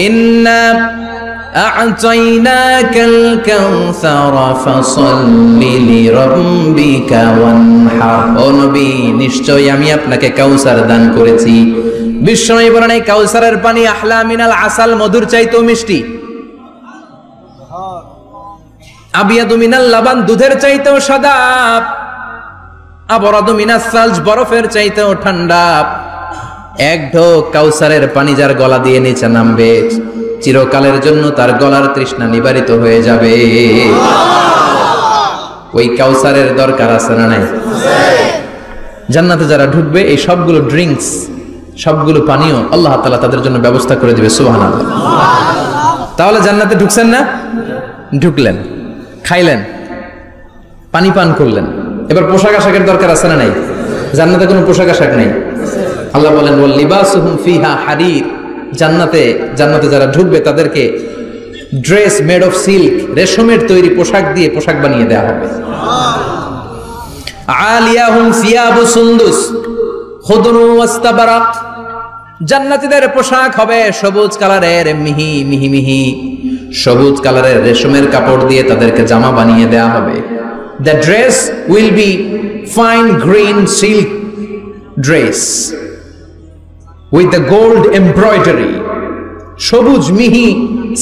ইন্না আ'তাইনাকাল কাউসার ফাসাল্লি লিরাব্বিকা ওয়ানহার। ও নবী, নিশ্চয়ই আমি আপনাকে কাউসার দান করেছি। বিশ্বনবী বলেন এই কাউসারের পানি আহলা মিনাল আসাল, মধুর চাইতেও মিষ্টি। আবিয়াদু মিনাল লাবান, দুধের চাইতেও সাদা। আবরাদু মিনাস সালজ, বরফের চাইতেও ঠান্ডা। এক ঢোক কাউসারের পানি যার গলা দিয়ে নিচে নামবে, চিরকালের জন্য তার গলার তৃষ্ণা নিবারিত হয়ে যাবে। ওই কাউসারের দরকার আছে না নাই? জান্নাতে যারা ঢুকবে এই সবগুলো ড্রিঙ্কস, সবগুলো পানীয় আল্লাহ তাআলা তাদের জন্য ব্যবস্থা করে দিবে। সুবহানাল্লাহ। তাহলে জান্নাতে ঢুকছেন না? ঢুকলেন, খাইলেন, পানি পান করলেন, এবার পোশাক আশাকের দরকার আছে না নাই? জান্নাতে কোনো পোশাক আশাক নেই। আল্লাহ বলেন ওয়াল লিবাসুহুম ফিহা হারির, জান্নাতে যারা ঢুকবে তাদেরকে ড্রেস মেড অফ সিল্ক, রেশমের তৈরি পোশাক দিয়ে পোশাক বানিয়ে দেওয়া হবে। আলিয়াহুম সিয়াবু সুন্দুস খুদরু ওয়াস্তাবারাক, জান্নাতীদের পোশাক হবে সবুজ কালারের, মিহি মিহি মিহি সবুজ কালারের রেশমের কাপড় দিয়ে তাদেরকে জামা বানিয়ে দেওয়া হবে। The dress will be fine green silk dress with the gold embroidery, সবুজ মিহি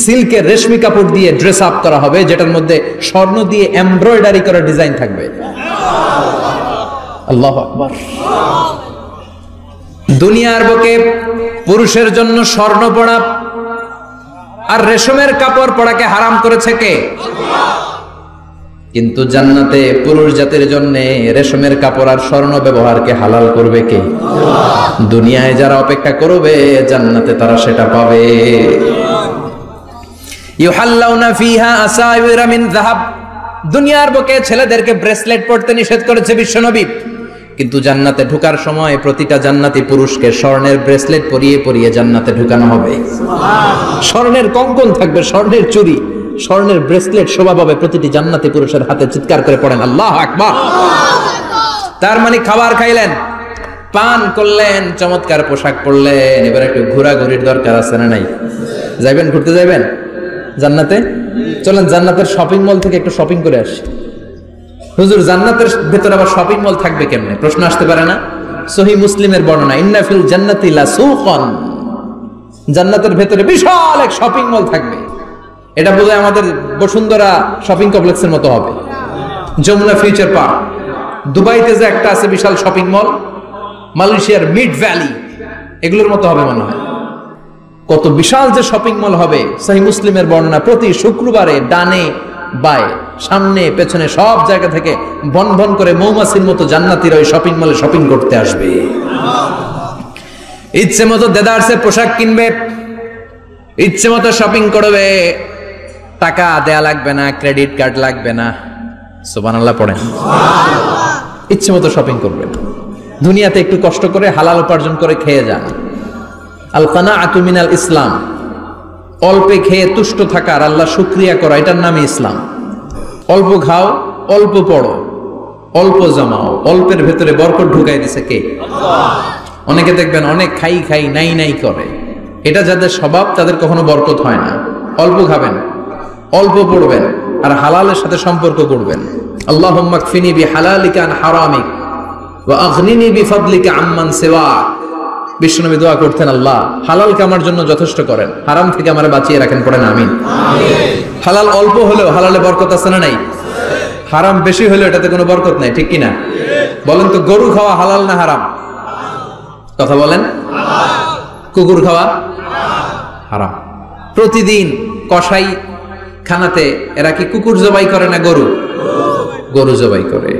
সিল্কের রেশমি কাপড় দিয়ে ড্রেস আপ করা হবে, যেটার মধ্যে স্বর্ণ দিয়ে এমব্রয়ডারি করা ডিজাইন থাকবে। আল্লাহু আকবার। দুনিয়ার বুকে পুরুষের জন্য স্বর্ণ পরা আর রেশমের কাপড় পরাকে হারাম করেছে কে? কিন্তু জান্নাতে পুরুষ জাতির জন্য রেশমের কাপড় আর স্বর্ণ ব্যবহারকে হালাল করবে কে? দুনিয়ায় যারা অপেক্ষা করবে জান্নাতে তারা সেটা পাবে। ইউহাল্লাউনা ফিহা আসাইরা মিন যাহাব, দুনিয়ার বুকে ছেলেদেরকে ব্রেসলেট পরতে নিষেধ করেছে বিশ্বনবী, কিন্তু জান্নাতে ঢোকার সময় প্রতিটা জান্নাতি পুরুষকে স্বর্ণের ব্রেসলেট পরিয়ে পরিয়ে জান্নাতে ঢুকানো হবে। স্বর্ণের কঙ্কন থাকবে, স্বর্ণের চুড়ি, স্বর্ণের ব্রেসলেট শোভা পাবে প্রতিটি জান্নাতি পুরুষের হাতে। চিৎকার করে পড়েন আল্লাহু আকবার। তার মানে খাবার খাইলেন, পান করলেন, চমৎকার পোশাক পরলেন, এবার একটু ঘোরাঘুরির দরকার আছে না নাই? যাইবেন, ঘুরতে যাইবেন জান্নাতে? চলেন জান্নাতের শপিং মল থেকে একটু শপিং করে আসি। হুজুর জান্নাতের ভেতরে আবার শপিং মল থাকবে কেমনে? প্রশ্ন আসতে পারে না? সহিহ মুসলিমের বর্ণনা, ইন্না ফিল জান্নাতি লাসুকান, জান্নাতের ভেতরে বিশাল এক শপিং মল থাকবে। এটা বোধহয় আমাদের বসুন্ধরা শপিং কমপ্লেক্সের মতো হবে, যমুনা ফিউচার পার্ক। দুবাইতে যে একটা আছে বিশাল শপিং মল, মালয়েশিয়ার মিড ভ্যালি, এগুলোর মতো হবে মনে হয়। কত বিশাল যে শপিং মল হবে। সহিহ মুসলিমের বর্ণনা, প্রতি শুক্রবারে ডানে বায়ে সামনে পেছনে সব জায়গা থেকে বন বন করে মৌমাছির মতো জান্নাতীরা ওই শপিং মলে শপিং করতে আসবে। ইচ্ছে মতো দেদারসে পোশাক কিনবে, ইচ্ছে মতো শপিং করবে, টাকা দেয়া লাগবে না, ক্রেডিট কার্ড লাগবে না। সুবহানাল্লাহ পড়েন। ইচ্ছে মতো শপিং করবে। দুনিয়াতে একটু কষ্ট করে হালাল উপার্জন করে খেয়ে যান। আল কানাআতু মিনাল ইসলাম, অল্পে খেয়ে তুষ্ট থাকা আর আল্লাহ শুকরিয়া করা, এটার নামই ইসলাম। অল্প খাও, অল্প পড়ো, অল্প জমাও, অল্পের ভেতরে বরকত ঢুকাই দিছে কে? অনেকে দেখবেন অনেক খাই খাই নাই নাই করে, এটা যাদের স্বভাব তাদের কখনো বরকত হয় না। অল্প খাবেন, অল্প পড়বেন আর হালালের সাথে সম্পর্ক করবেন। আল্লাহুম্মা কফিনি বিহালালিকা আন হারামিক ওয়া আগনিনি বিফাদলিকা আম্মান সিওয়াক। বিশ্বনবী দোয়া করতেন, আল্লাহ হালালকে আমার জন্য যথেষ্ট করেন, হারাম থেকে আমারে বাঁচিয়ে রাখেন। পড়েন আমিন। হালাল অল্প হলেও হালালে বরকত আছে না নাই? হারাম বেশি হলেও এটাতে কোনো বরকত নাই, ঠিক কিনা? বলেন তো, গরু খাওয়া হালাল না হারাম? কথা বলেন। কুকুর খাওয়া হারাম। প্রতিদিন কসাই খানাতে এরা কি কুকুর জবাই করে না গরু? গরু জবাই করে।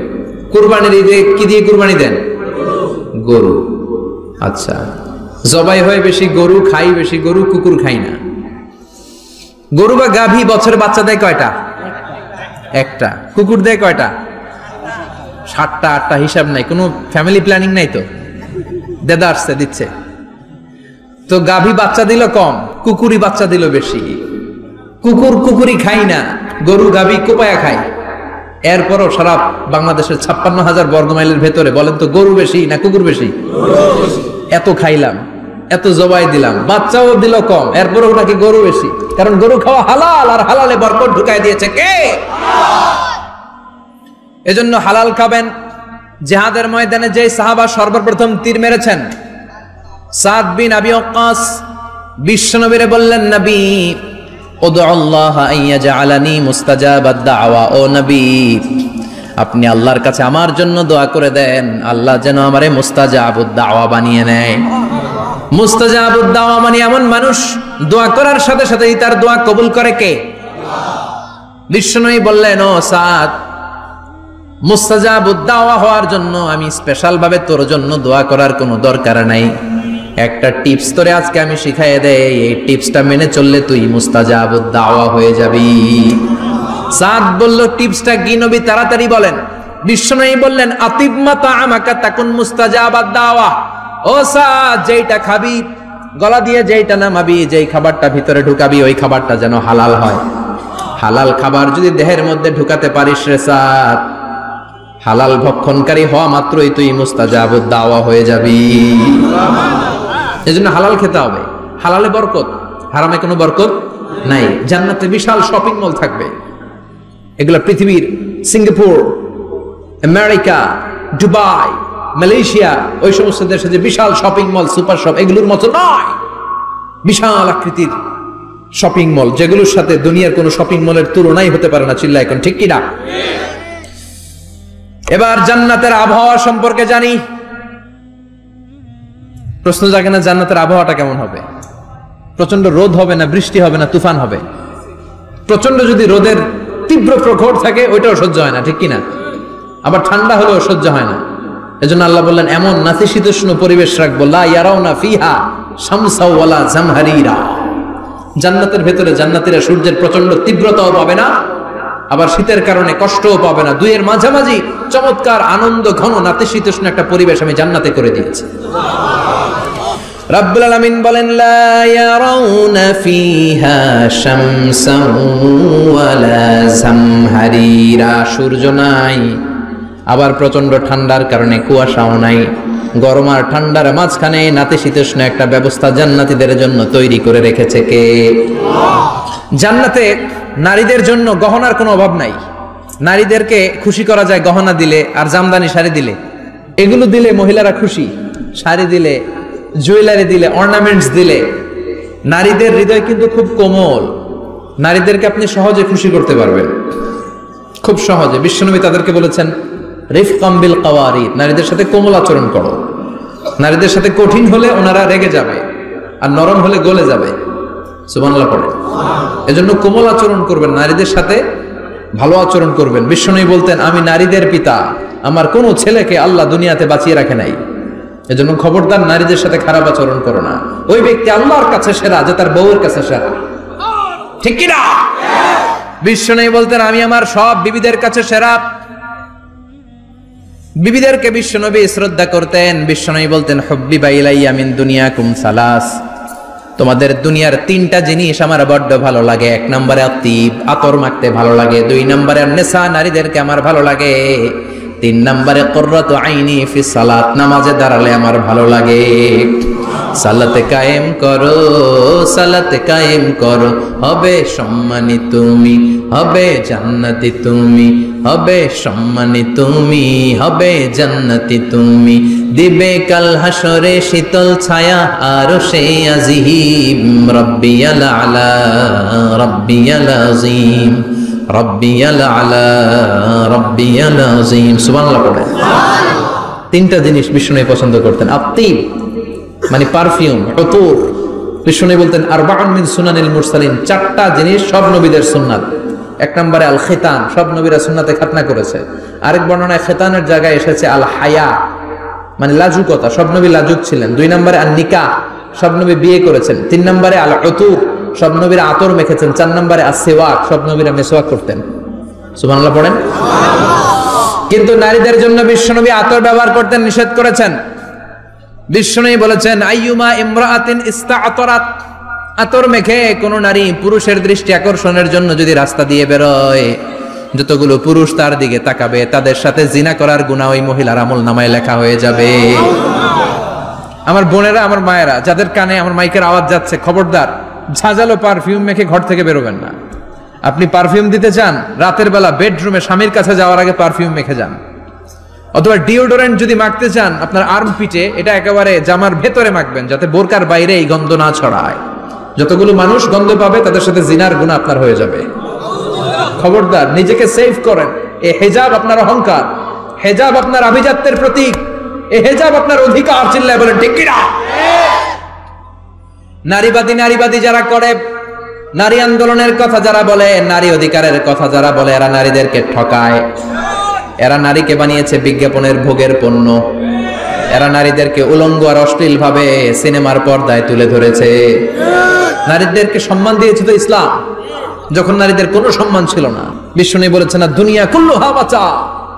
কুরবানির ঈদে কি দিয়ে কুরবানি দেন? গরু। আচ্ছা, জবাই হয় বেশি গরু, খাই বেশি গরু, কুকুর খাই না। গরু বা গাভী বছরে বাচ্চা দেয় কয়টা? একটা। কুকুর দেয় কয়টা? 7টা 8টা, হিসাব নাই, কোনো ফ্যামিলি প্ল্যানিং নাই তো, দেদা আসছে দিচ্ছে। তো গাভী বাচ্চা দিল কম, কুকুরই বাচ্চা দিল বেশি। কুকুরি খাই না, গরু গাভী কোপায়া খায়। এরপরও সারা বাংলাদেশের 56,000 বর্গমাইলের ভেতরে বলেন তো, গরু বেশি না কুকুর বেশি? এত খাইলাম, এত জবাই দিলাম, বাচ্চাও দিল কম, এরপরও নাকি গরু বেশি। কারণ গরু খাওয়া হালাল, আর হালালে বরকত ঢুকাই দিয়েছে কে? এজন্য হালাল খাবেন। জিহাদের ময়দানে যে সাহাবা সর্বপ্রথম তীর মেরেছেন, সাদ বিন আবি ওয়াক্কাস, বিশ্বনবীরে বললেন, নবী উদউ আল্লাহ আইয়াজআলানি মুস্তাজাবাদ দাওয়া। ও নবী, আপনি আল্লাহর কাছে আমার জন্য দোয়া করে দেন, আল্লাহ যেন আমারে মুস্তাজাবুদ দাওয়া বানিয়ে নেয়। মুস্তাজাবুদ দাওয়া মানে এমন মানুষ দোয়া করার সাথে সাথেই তার দোয়া কবুল করে কে? বিশ্বনবী বললেন, ও সাদ, মুস্তাজাবুদ দাওয়া হওয়ার জন্য আমি স্পেশাল ভাবে তোর জন্য দোয়া করার কোনো দরকার নাই। একটা টিপস তোরে আজকে আমি শিখাই দেই, এই টিপসটা মেনে চললে তুই মুস্তাজাবুদ দাওয়া হয়ে যাবি। সাদ বলল, টিপসটা কি নবী? তাড়াতাড়ি বলেন। বিশ্বনবী বললেন আতিবমা তাআমাকা তাকুন মুস্তাজাবাদ দাওয়া। ও সাদ, যেইটা খাবি, গলা দিয়ে যেইটা নামাবি, যেই খাবারটা ভিতরে ঢুকাবি, ওই খাবারটা যেন হালাল হয়। হালাল খাবার যদি দেহের মধ্যে ঢুকাতে পারিস রে সাদ, হালাল ভক্ষণকারী হওয়া মাত্রই তুই মুস্তাজাবুদ দাওয়া হয়ে যাবি। এজন্য হালাল খেতে হবে। হালালে বরকত, হারামে কোনো বরকত নাই। জান্নাতে বিশাল শপিং মল থাকবে। এগুলো পৃথিবীর সিঙ্গাপুর, আমেরিকা, দুবাই, মালয়েশিয়া, ওই সমস্ত দেশে যে বিশাল শপিং মল, সুপার শপ, এগুলোর মতো নয়। বিশাল আকৃতির শপিং মল, যেগুলোর সাথে দুনিয়ার কোনো শপিং মলের তুলনাই হতে পারে না। চিল্লা এখন ঠিক কিনা? এবার জান্নাতের আবহাওয়া সম্পর্কে জানি। প্রশ্ন জাগে না জান্নাতের আবহাওয়াটা কেমন হবে? প্রচন্ড রোদ হবে না বৃষ্টি হবে না তুফান হবে? প্রচন্ড যদি রোদের তীব্র প্রখর থাকে ওইটাও সহ্য হয় না, ঠিক কিনা? আবার ঠান্ডা হলেও সহ্য হয় না। এজন্য আল্লাহ বললেন এমন নাতিশীতোষ্ণ পরিবেশ রাখবো, লা ইয়ারাউনা ফিহা শামসা ওয়ালা জামহারিরা। জান্নাতের ভেতরে জান্নাতীরা সূর্যের প্রচন্ড তীব্রতাও পাবে না, আবার শীতের কারণে কষ্টও পাবে না। দুইয়ের মাঝামাঝি চমৎকার আনন্দ ঘন নাতিশীতোষ্ণ একটা পরিবেশ আমি জান্নাতে করে দিয়েছি। রাব্বুল আলামিন বলেন লা ইয়ারাউনা ফিহা শামসান ওয়ালা জামহারিরা। সূর্য নাই, আবার প্রচন্ড ঠান্ডার কারণে কুয়াশাও নাই। গরম আর ঠান্ডার মাঝখানে নাতিশীতোষ্ণ একটা ব্যবস্থা জান্নাতীদের জন্য তৈরি করে রেখেছে কে? জান্নাতে নারীদের জন্য গহনার কোনো অভাব নাই। নারীদেরকে খুশি করা যায় গহনা দিলে আর জামদানি শাড়ি দিলে। এগুলো দিলে মহিলারা খুশি। শাড়ি দিলে, জুয়েলারি দিলে, অর্নামেন্টস দিলে। নারীদের হৃদয় কিন্তু খুব কোমল। নারীদেরকে আপনি সহজে খুশি করতে পারবেন, খুব সহজে। বিশ্বনবী তাদেরকে বলেছেন রিফকাম বিল কাওয়ারিদ, নারীদের সাথে কোমল আচরণ করো। নারীদের সাথে কঠিন হলে ওনারা রেগে যাবে, আর নরম হলে গলে যাবে। সুবহানাল্লাহ পড়ে। এজন্য কোমল আচরণ করবেন, নারীদের সাথে ভালো আচরণ করবেন। বিশ্বনবী বলতেন আমি নারীদের পিতা, আমার কোন ছেলেকে আল্লাহ দুনিয়াতে বাঁচিয়ে রাখে নাই। এজন্য খবরদার নারীদের সাথে খারাপ আচরণ করো না। ওই ব্যক্তি আল্লাহর কাছে সেরা যে তার বউয়ের কাছে সেরা, ঠিক কি না? বিশ্বনবী বলতেন আমি আমার সব বিবিদের কাছে সেরা। বিবিদেরকে বিশ্বনবী শ্রদ্ধা করতেন। বিশ্বনবী বলতেন হুব্বিবা ইলাইয়া মিন দুনিয়াকুম সালাস, তোমাদের দুনিয়ার তিনটা জিনিস আমার বড্ড ভালো লাগে। এক নম্বরে আতিব, আতর মাখতে ভালো লাগে। দুই নম্বরে নেশা, নারীদেরকে আমার ভালো লাগে। তিন নম্বরে কুররাতু আইনি ফি সালাত, নামাজে দাঁড়ালে আমার ভালো লাগে। সালাতে কায়েম করো, সালাতে কায়েম করো, হবে সম্মানী তুমি, হবে জান্নাতি তুমি, হবে সম্মানী তুমি, হবে জান্নাতি তুমি। দিবে কাল হাসরে শীতল ছায়া আরশে আজিম। রব্বিয়াল আলা, রব্বিয়াল আযীম, রব্বিয়াল আলা, রব্বিয়াল আযীম। সুবহানাল্লাহ পড়ে। তিনটা জিনিস বিষ্ণু পছন্দ করতেন। আতিব মানে পারফিউম, উতুর। বিষ্ণু বলতেন আরবাউন মিন সুনানিল মুরসালিন, চারটা জিনিস সব নবীদের সুন্নাত। এক নম্বরে আল খিতান, সব নবীরা সুন্নাতে খাতনা করেছে। আরেক বর্ণনায় খিতানের জায়গায় এসেছে আল হায়া, মানে লাজুকতা, সব নবী লাজুক ছিলেন। দুই নম্বরে আল নিকাহ, সব নবী বিয়ে করেছেন। তিন নম্বরে আল উতুর, সব নবীরা আতর মেখেছেন। চার নম্বরে আসওয়াক, সব নবীরা মেসওয়াক করতেন। সুবহানাল্লাহ পড়েন। কিন্তু নারীদের জন্য বিশ্বনবী আতর ব্যবহার করতে নিষেধ করেছেন। বিশ্বনবী বলেছেন আইয়ুমা ইমরাআতিন ইস্তাআতারাত, আতর মেখে কোন নারী পুরুষের দৃষ্টি আকর্ষণের জন্য যদি রাস্তা দিয়ে বেরোয়, যতগুলো পুরুষ তার দিকে তাকাবে তাদের সাথে জিনা করার গুনাহ ওই মহিলার আমলনামায় লেখা হয়ে যাবে। আমার বোনেরা, আমার মায়েরা, যাদের কানে আমার মাইকের আওয়াজ যাচ্ছে, খবরদার ঝাঁঝালো পারফিউম মেখে ঘর থেকে বেরোবেন না। আপনি পারফিউম দিতে চান, রাতের বেলা বেডরুমে স্বামীর কাছে যাওয়ার আগে পারফিউম মেখে যান। অথবা ডিওডোরেন্ট যদি মাখতে চান আপনার আর্ম পিটে, এটা একেবারে জামার ভেতরে মাখবেন যাতে বোরকার বাইরে এই গন্ধ না ছড়ায়। যতগুলো মানুষ গন্ধ পাবে তাদের সাথে জিনার গুনাহ আপনার হয়ে যাবে। খবরদার নিজেকে সেভ করেন। এই হিজাব আপনার অহংকার, হিজাব আপনার আভিজাত্যের প্রতীক, এই হিজাব আপনার অধিকার। চিল্লায় বলেন ঠিক কি না? নারীবাদী যারা করে, নারী আন্দোলনের কথা যারা বলে, নারী অধিকারের কথা যারা বলে, এরা নারীদেরকে ঠকায়। এরা নারীকে বানিয়েছে বিজ্ঞাপনের ভোগের পণ্য। এরা নারীদেরকে উলঙ্গ আর অশ্লীল ভাবে সিনেমার পর্দায় তুলে ধরেছে। নারীদেরকে সম্মান দিয়েছে তো ইসলাম, যখন নারীদের কোনো সম্মান ছিল না। বিশ্বনবী বলেছেন না দুনিয়া কুল্লুহা বাচা,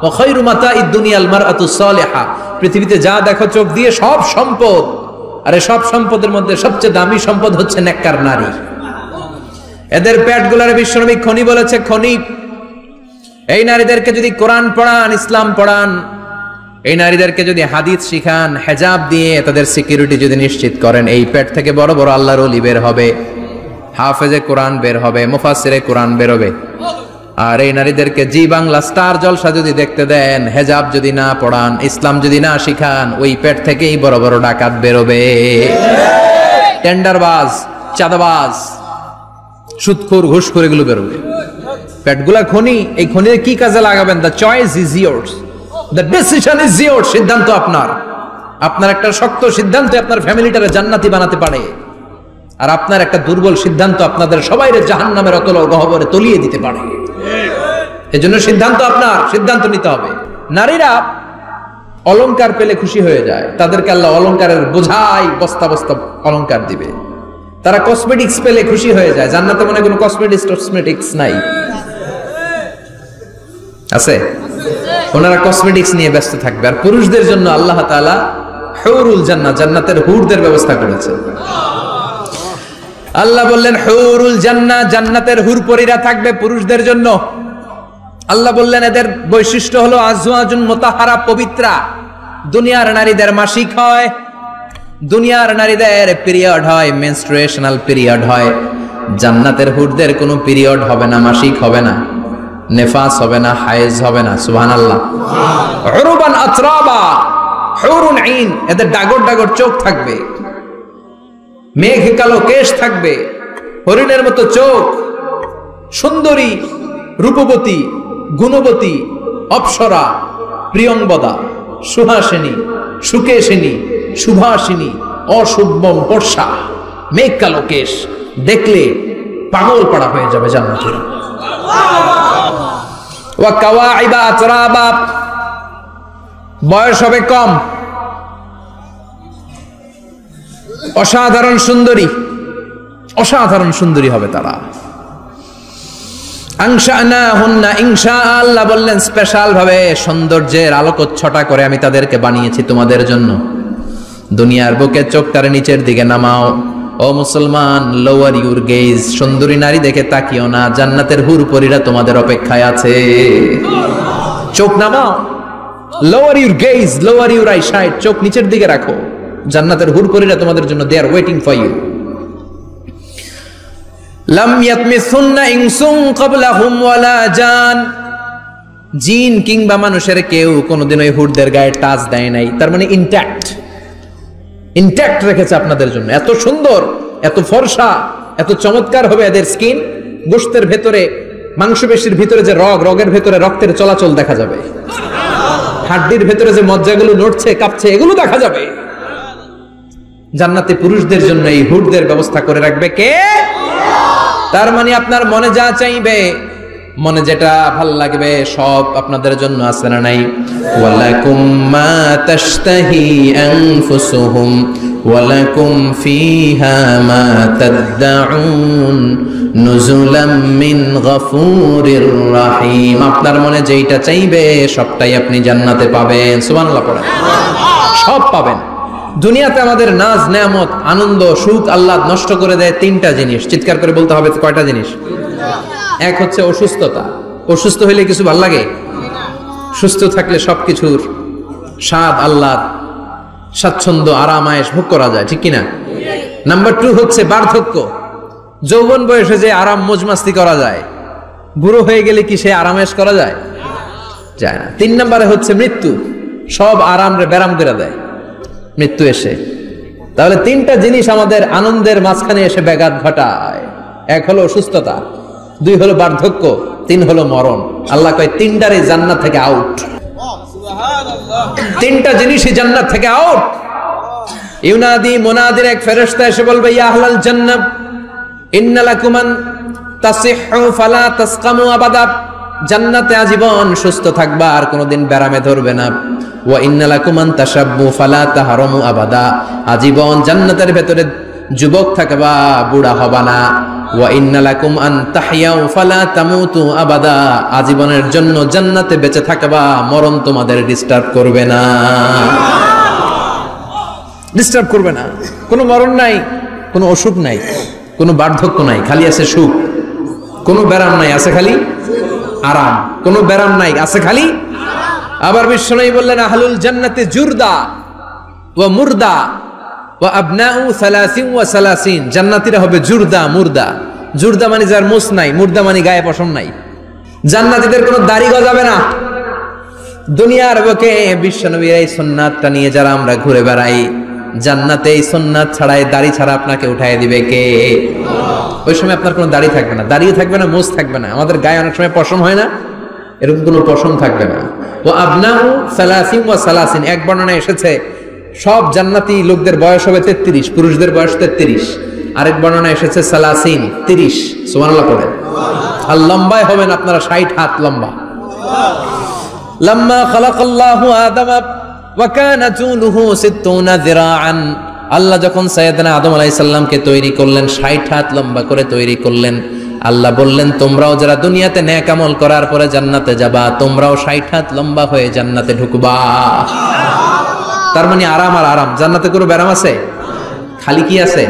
ওয়া খায়রু মাতাঈদ দুনিয়াল মারআতুস সালিহা। পৃথিবীতে যা দেখো চোখ দিয়ে সব সম্পদ, আরে সব সম্পদের মধ্যে সবচেয়ে দামি সম্পদ হচ্ছে নেককার নারী। এদের পেটগুলারে বিশ্বনবী খনি বলেছে, খনি। এই নারীদেরকে যদি কোরআন পড়ান, ইসলাম পড়ান, এই নারীদেরকে যদি হাদিস শিখান, হেজাব দিয়ে তাদের সিকিউরিটি যদি নিশ্চিত করেন, এই পেট থেকে বড় বড় আল্লাহর ওলি বের হবে, হাফেজে কোরআন বের হবে, মুফাসসিরে কোরআন বের হবে। আর এই নারীদেরকে জি বাংলা স্টার জলসা যদি দেখতে দেন, হেজাব যদি না পড়ান, ইসলাম যদি না শিখান, ওই পেট থেকেই বড় বড় ডাকাত বেরোবে, টেন্ডারবাজ, চাঁদাবাজ, সুদখোর, ঘুষখোর, এগুলো বেরোবে। পেটগুলা খনি, এই খনির কি কাজে লাগাবেন? The choice is years, the decision is years. সিদ্ধান্ত আপনার। আপনার একটা শক্ত সিদ্ধান্ত আপনার ফ্যামিলিটারে জান্নাতি বানাতে পারে, আর আপনার একটা দুর্বল সিদ্ধান্ত আপনাদের সবাইরে জাহান্নামের অতল গহ্বরে তলিয়ে দিতে পারে। এজন্য সিদ্ধান্ত আপনার, সিদ্ধান্ত নিতে হবে। নারীরা অলংকার পেলে খুশি হয়ে যায়, তাদেরকে আল্লাহ অলংকারের বোঝাই বস্তা বস্তা অলংকার দিবে। তারা কসমেটিক্স পেলে খুশি হয়ে যায়। জান্নাতে মনে কোনো কসমেটিক্স নাই, আছে? ওনারা কসমেটিক্স নিয়ে ব্যস্ত থাকবে। আর পুরুষদের জন্য আল্লাহ তাআলা হুরুল জান্নাহ, জান্নাতের হুরদের ব্যবস্থা করেছে। আল্লাহ বললেন হুরুল জান্নাহ, জান্নাতের হুরপরীরা থাকবে পুরুষদের জন্য। আল্লাহ বললেন এদের বৈশিষ্ট্য হলো আজওয়াজুন মুতাহহারা, পবিত্রা। দুনিয়ার নারীদের মাসিক হয়, দুনিয়ার নারীদের পিরিয়ড হয়, মেনস্ট্রুয়েশনাল পিরিয়ড হয়। জান্নাতের হুরদের কোনো পিরিয়ড হবে না, মাসিক হবে না, নেফাস হবে না, হায়েজ হবে না। সুবহানাল্লাহ। উরবান আতরাবা, হুরুন আইন, এদের ডাগর ডাগর চোখ থাকবে, মেঘ কালো কেশ থাকবে, হরিণের মতো চোখ, সুন্দরী, রূপবতী, গুণবতী, অপ্সরা, প্রিয়ংবদা, সুহাসিনী, সুকেশিনী, সুভাষিনী, অশুভম বর্ষা, মেঘ কালো কেশ, দেখলে পাগল পাড়া হয়ে যাবে জান্নাতীরা। ওয়া কাওয়াইবা আতরাবা, বয়স হবে কম, অসাধারণ সুন্দরী, অসাধারণ সুন্দরী হবে তারা। আনশানাহুন্না ইনশা, আল্লাহ বললেন স্পেশাল ভাবে সৌন্দর্যের আলোকচ্ছটা করে আমি তাদেরকে বানিয়েছি তোমাদের জন্য। দুনিয়ার বুকে চোখটারে নিচের দিকে নামাও। ও মুসলমান, লোয়ার ইউর গেজ, সুন্দরী নারী দেখে তাকিও না, জান্নাতের হুরপরীরা তোমাদের অপেক্ষায় আছে। চোখ নামাও, lower your gaze, lower your eyesight, চোখ নিচের দিকে রাখো। জান্নাতের হুরপরীরা তোমাদের জন্য, they are waiting for you. লাম ইয়াতমিসুন্না ইনসুন ক্বাবলাহুম ওয়ালা জান, জিন কিংবা মানুষের কেউ কোনোদিন ওই হুরদের গায়ে টাচ দেয় নাই। তার মানে ইনট্যাক্ট, ইনট্যাক্ট রেখেছে আপনাদের জন্য। এত সুন্দর, এত ফর্সা, এত চমৎকার হবে এদের স্কিন। গোশতের ভেতরে, মাংসপেশির ভিতরে যে রগ, রগের ভেতরে রক্তের চলাচল দেখা যাবে, হাড্ডির ভেতরে যে মজ্জাগুলো নড়ছে কাঁপছে, এগুলো দেখা যাবে। জান্নাতে পুরুষদের জন্য এই হুরদের ব্যবস্থা করে রাখবে কে? তার মানে আপনার মনে যা চাইবে, মনে যেটা ভাল লাগবে, সব আপনাদের জন্য আছে না নাই? ওয়ালাকুম মা তাশতাহি আনফুসুহুম ওয়ালাকুম ফিহা মা তাদউন নুজুলাম মিন গফুরির রহিম। আপনার মনে যেটা চাইবে সবটাই আপনি জান্নাতে পাবেন। সুবহানাল্লাহ পড়েন। সব পাবেন। দুনিয়াতে আমাদের নাজ, নেয়ামত, আনন্দ, সুখ আল্লাহ নষ্ট করে দেয় তিনটা জিনিস। চিৎকার করে বলতে হবে কয়টা জিনিস? এক হচ্ছে অসুস্থতা। অসুস্থ হইলে কিছু ভাল লাগে? সুস্থ থাকলে সবকিছুর স্বাদ, আল্লাহ, স্বাচ্ছন্দ্য, আরাম, আয়েশ ভোগ করা যায়, ঠিক কিনা? নাম্বার 2 হচ্ছে বার্ধক্য। যৌবন বয়সে যে আরাম মজমাস্তি করা যায়, বুড়ো হয়ে গেলে কি সে আরাম আয়েশ করা যায়? যায় না। 3 নম্বরে হচ্ছে মৃত্যু। সব আরাম রে ব্যারাম করে দেয় মৃত্যু এসে। তাহলে 3টা জিনিস আমাদের আনন্দের মাঝখানে এসে ব্যাঘাত ঘটায়। 1 হলো অসুস্থতা, 2 হলো বার্ধক্য, 3 হলো মরণ। আল্লাহ কয় 3টারই জান্নাত থেকে আউট। 3টা জিনিসই জান্নাত থেকে আউট। ইউনাদি, মুনাদির এক ফেরেশতা এসে বলবে, ইয়া আহলাল জান্নাহ ইন্না লাকুম আন তাসিহু ফালা তাসকামু আবাদা। জান্নাতে আজীবন সুস্থ থাকবা, আর কোনোদিন ব্যারামে ধরবে না। ওয়া ইন্না লাকুম আন তাশাব্বু ফালা তাহরামু আবাদা। আজীবন জান্নাতের ভেতরে যুবক থাকবা, বুড়া হবা না। ওয়া ইন্না লাকুম আন তাহইয়াউ ফালা তামুতু আবাদা, আজীবনের জন্য জান্নাতে বেঁচে থাকবা, মরণ তোমাদের ডিস্টার্ব করবে না, ডিস্টার্ব করবে না। কোনো মরণ নাই, কোনো অসুখ নাই, কোনো বার্ধক্য নাই, খালি আছে সুখ। কোনো ব্যারাম নাই, আছে খালি আরাম। কোনো ব্যারাম নাই, আছে খালি। আবার বিশ্বনবী বললেন আহলুল জান্নাতে জুরদা ওয়া মুরদা ওয়া আবনাউ 30 ওয়া 30, জান্নাতীরা হবে জুরদা মুরদা। জুরদা মানে যার মুছ নাই, মুরদা মানে গায়ে পশম নাই। জান্নাতীদের কোনো দাড়ি গজাবে না। দুনিয়ার বুকে বিশ্বনবীর এই সুন্নাতটা নিয়ে যারা আমরা ঘুরে বেড়াই, জান্নাতে এই সুন্নাত ছাড়াই দাড়ি ছাড়া আপনাকে উঠায় দিবে কে? ওই সময় আপনার কোনো দাড়ি থাকবে না, দাড়িও থাকবে না, মুছ থাকবে না। আমাদের গায়ে অনেক সময় পশম হয় না, এরকম কোনো পশম থাকবে না। ও আবনাউ 30 ওয়া 30, এক বর্ণনায় এসেছে সব জান্নাতি লোকদের বয়স হবে 33, পুরুষদের বয়স 33। আরেক বর্ণনায় এসেছে 30। সুবহানাল্লাহ পড়ে। আর লম্বায় হবেন আপনারা 60 হাত লম্বা। লাম্মা খালাকাল্লাহু আদামা ওয়া কানা তুলুহু 60 যিরাআন, আল্লাহ যখন সাইয়েদনা আদম আলাইহিস সালামকে তৈরি করলেন, 60 হাত লম্বা করে তৈরি করলেন। আল্লাহ বললেন তোমরাও যারা দুনিয়াতে নেক আমল করার পরে জান্নাতে যাবা, তোমরাও 60 হাত লম্বা হয়ে জান্নাতে ঢুকবা। তার মানে আরাম আর আরাম। জান্নাতে কোনো ব্যারাম আছে? খালি কি আছে?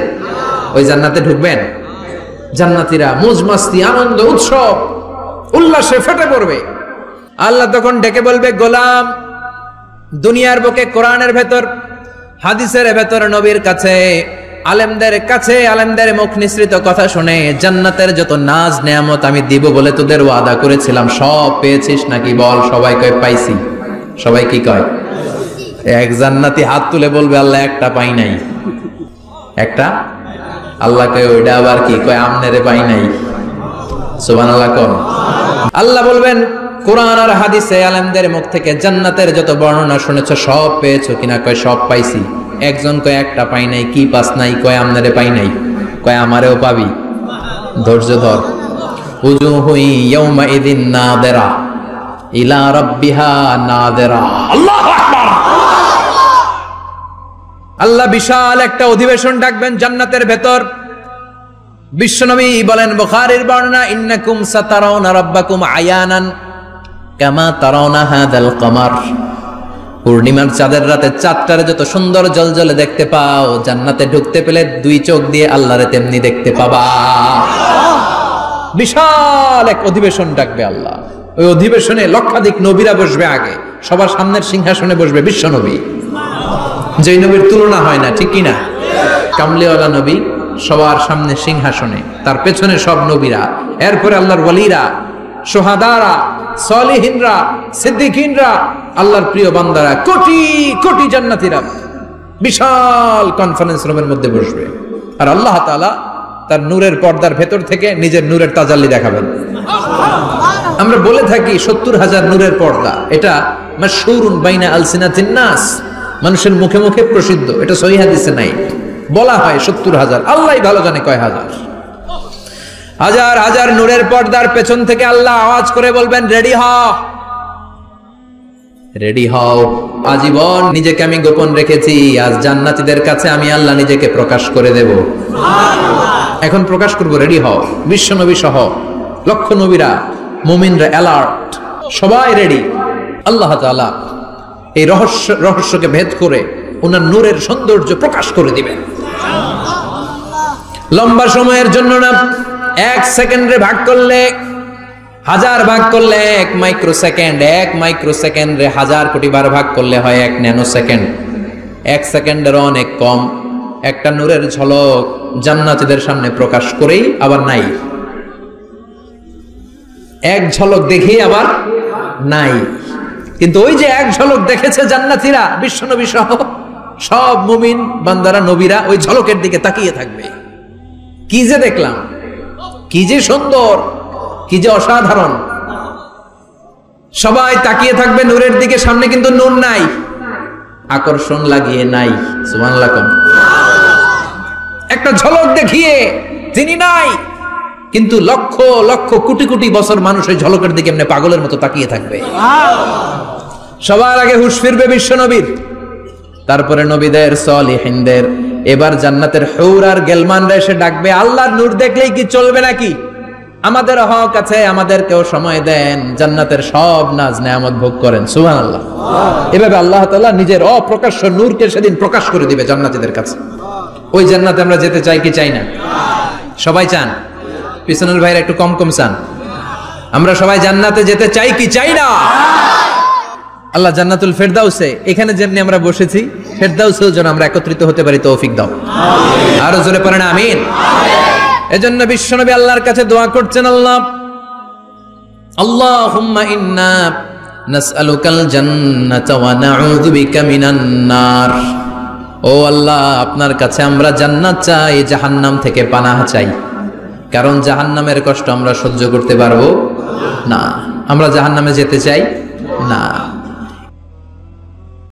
ওই জান্নাতে ঢুকবেন, জান্নাতীরা মौज মাস্তি আনন্দ উৎসব উল্লাসে ফেটে পড়বে। আল্লাহ তখন ডেকে বলবে গোলাম, দুনিয়ার বুকে কোরআনের ভেতর, হাদিসের ভেতর, নবীর কাছে, আলেমদের কাছে, আলেমদের মুখ নিঃসৃত কথা শুনে জান্নাতের যত নাজ নেয়ামত আমি দিব বলে তোদের ওয়াদা করেছিলাম, সব পেয়েছিস নাকি বল? সবাই কয় পাইছি। সবাই কি কয়? এক জান্নাতি হাত তুলে বলবে আল্লাহ একটা পাই নাই। একটা? আল্লাহ কয় ওইটা আবার কি? কয় আমনেরে পাই নাই। সুবহানাল্লাহ কোন? আল্লাহ বলবেন কোরআন আর হাদিসে আলেমদের মুখ থেকে জান্নাতের যত বর্ণনা শুনেছো সব পেয়েছো কিনা? কয় সব পাইছি। একজন কয় একটা পাই নাই। কি পাস নাই? কয় আমনেরে পাই নাই। কয় আমারেও পাবি, ধৈর্য ধর। উজুহু ইয়াউমা ইদিন নাদিরা ইলা রাব্বিহা নাদিরা। আল্লাহু আকবার। আল্লাহ বিশাল একটা অধিবেশন ডাকবেন জান্নাতের ভেতর। বিশ্বনবী বলেন বুখারীর বর্ণনা, ইন্নাকুম সাতারাউনা রাব্বাকুম আয়ানান কামা তারাউনা হাদাল কমার। পূর্ণিমার চাঁদের রাতে চাঁদটারে যত সুন্দর জলজলে দেখতে পাও, জান্নাতে ঢুকতে পেলে দুই চোখ দিয়ে আল্লাহরে তেমনি দেখতে পাবা। বিশাল এক অধিবেশন ডাকবে আল্লাহ। ওই অধিবেশনে লক্ষাধিক নবীরা বসবে। আগে সবার সামনের সিংহাসনে বসবে বিশ্বনবী, যেই নবীর তুলনা হয় না, ঠিক কিনা? কামলিওয়ালা নবী সবার সামনে সিংহাসনে, তার পেছনে সব নবীরা, এরপরে আল্লাহর ওয়ালিরা, সোহাদারা, সলিহিনরা, সিদ্দিকিনরা, আল্লাহর প্রিয় বান্দারা, কোটি কোটি জান্নাতীরা বিশাল কনফারেন্স রুমের মধ্যে বসবে। আর আল্লাহ তাআলা তার নূরের পর্দার ভেতর থেকে নিজের নূরের তাজাল্লি দেখাবেন। আমরা বলে থাকি 70,000 নূরের পর্দা, এটা মাশহুরুন বাইনা আলসিনাতিন নাস, মানুষের মুখে মুখে প্রসিদ্ধ। এটা সহিহ হাদিসে নাই, বলা হয় 70,000, আল্লাহই ভালো জানে কয় হাজার। হাজার হাজার নূরের পর্দার পেছন থেকে আল্লাহ আওয়াজ করে বলবেন রেডি হও, রেডি হও। আজীবন নিজেকে আমি গোপন রেখেছি, আজ জান্নাতীদের কাছে আমি আল্লাহ নিজেকে প্রকাশ করে দেব। এখন প্রকাশ করব, রেডি হও। বিশ্ব নবী সহ লক্ষ নবীরা, মুমিনরা অ্যালার্ট, সবাই রেডি। আল্লাহ তাআলা এই রহস্যকে ভেদ করে ওনার নূরের সৌন্দর্য প্রকাশ করে দিবেন। লম্বা সময়ের জন্য না, 1 সেকেন্ডে ভাগ করলে, হাজার ভাগ করলে 1 মাইক্রোসেকেন্ড, 1 মাইক্রোসেকেন্ডে 1000 কোটি বার ভাগ করলে হয় 1 ন্যানো সেকেন্ড। 1 সেকেন্ডের অনেক কম একটা নূরের ঝলক জান্নাতীদের সামনে প্রকাশ করেই আবার নাই। এক ঝলক দেখেই আবার নাই। কিন্তু ওই যে এক ঝলক দেখেছে জান্নাতীরা, বিশ্বনবী সহ সব মুমিন বান্দারা, নবীরা ওই ঝলকের দিকে তাকিয়ে থাকবে। কি যে দেখলাম, কি যে সুন্দর, কি যে অসাধারণ। সবাই তাকিয়ে থাকবে নূরের দিকে, সামনে কিন্তু নূর নাই, আকর্ষণ লাগিয়ে নাই। সুবহানাল্লাহ। একটা ঝলক দেখিয়ে তিনি নাই, কিন্তু লক্ষ লক্ষ কোটি কোটি বছর মানুষ ওই ঝলকের দিকে এমনি পাগলের মতো তাকিয়ে থাকবে। সবার আগে হুঁশ ফিরবে বিশ্ব নবীর, তারপরে নবীদের, সলিহিনদের, এবার জান্নাতের হুর আর গেলমানরা এসে ডাকবে, আল্লাহর নূর দেখলেই কি চলবে নাকি? আমাদের হক আছে, আমাদেরকেও সময় দেন, জান্নাতের সব নাজ নেয়ামত ভোগ করেন। সুবহানাল্লাহ। এভাবে আল্লাহ তাআলা নিজের অপ্রকাশ্য নূরকে সেদিন প্রকাশ করে দিবে জান্নাতীদের কাছে। ওই জান্নাতে আমরা যেতে চাই কি চাই না? সবাই চান? পিছনের ভাইরা একটু কম কম চান। আমরা সবাই জান্নাতে যেতে চাই কি চাই না? আল্লাহ জান্নাতুল ফেরদাউসে, এখানে যেমনি আমরা বসেছি, ফেরদাউসেও যেন আমরা একত্রিত হতে পারি, তৌফিক দাও। আরো জোরে পড়েন আমিন। এজন্য বিশ্বনবী আল্লাহর কাছে দোয়া করছেন, আল্লাহুম্মা ইন্না নাসআলুকাল জান্নাতা ওয়া নাউযু বিকা মিনান নার। ও আল্লাহ, আপনার কাছে আমরা জান্নাত চাই, জাহান্নাম থেকে পানাহ চাই। কারণ জাহান্নামের কষ্ট আমরা সহ্য করতে পারবো না। আমরা জাহান্নামে যেতে চাই না।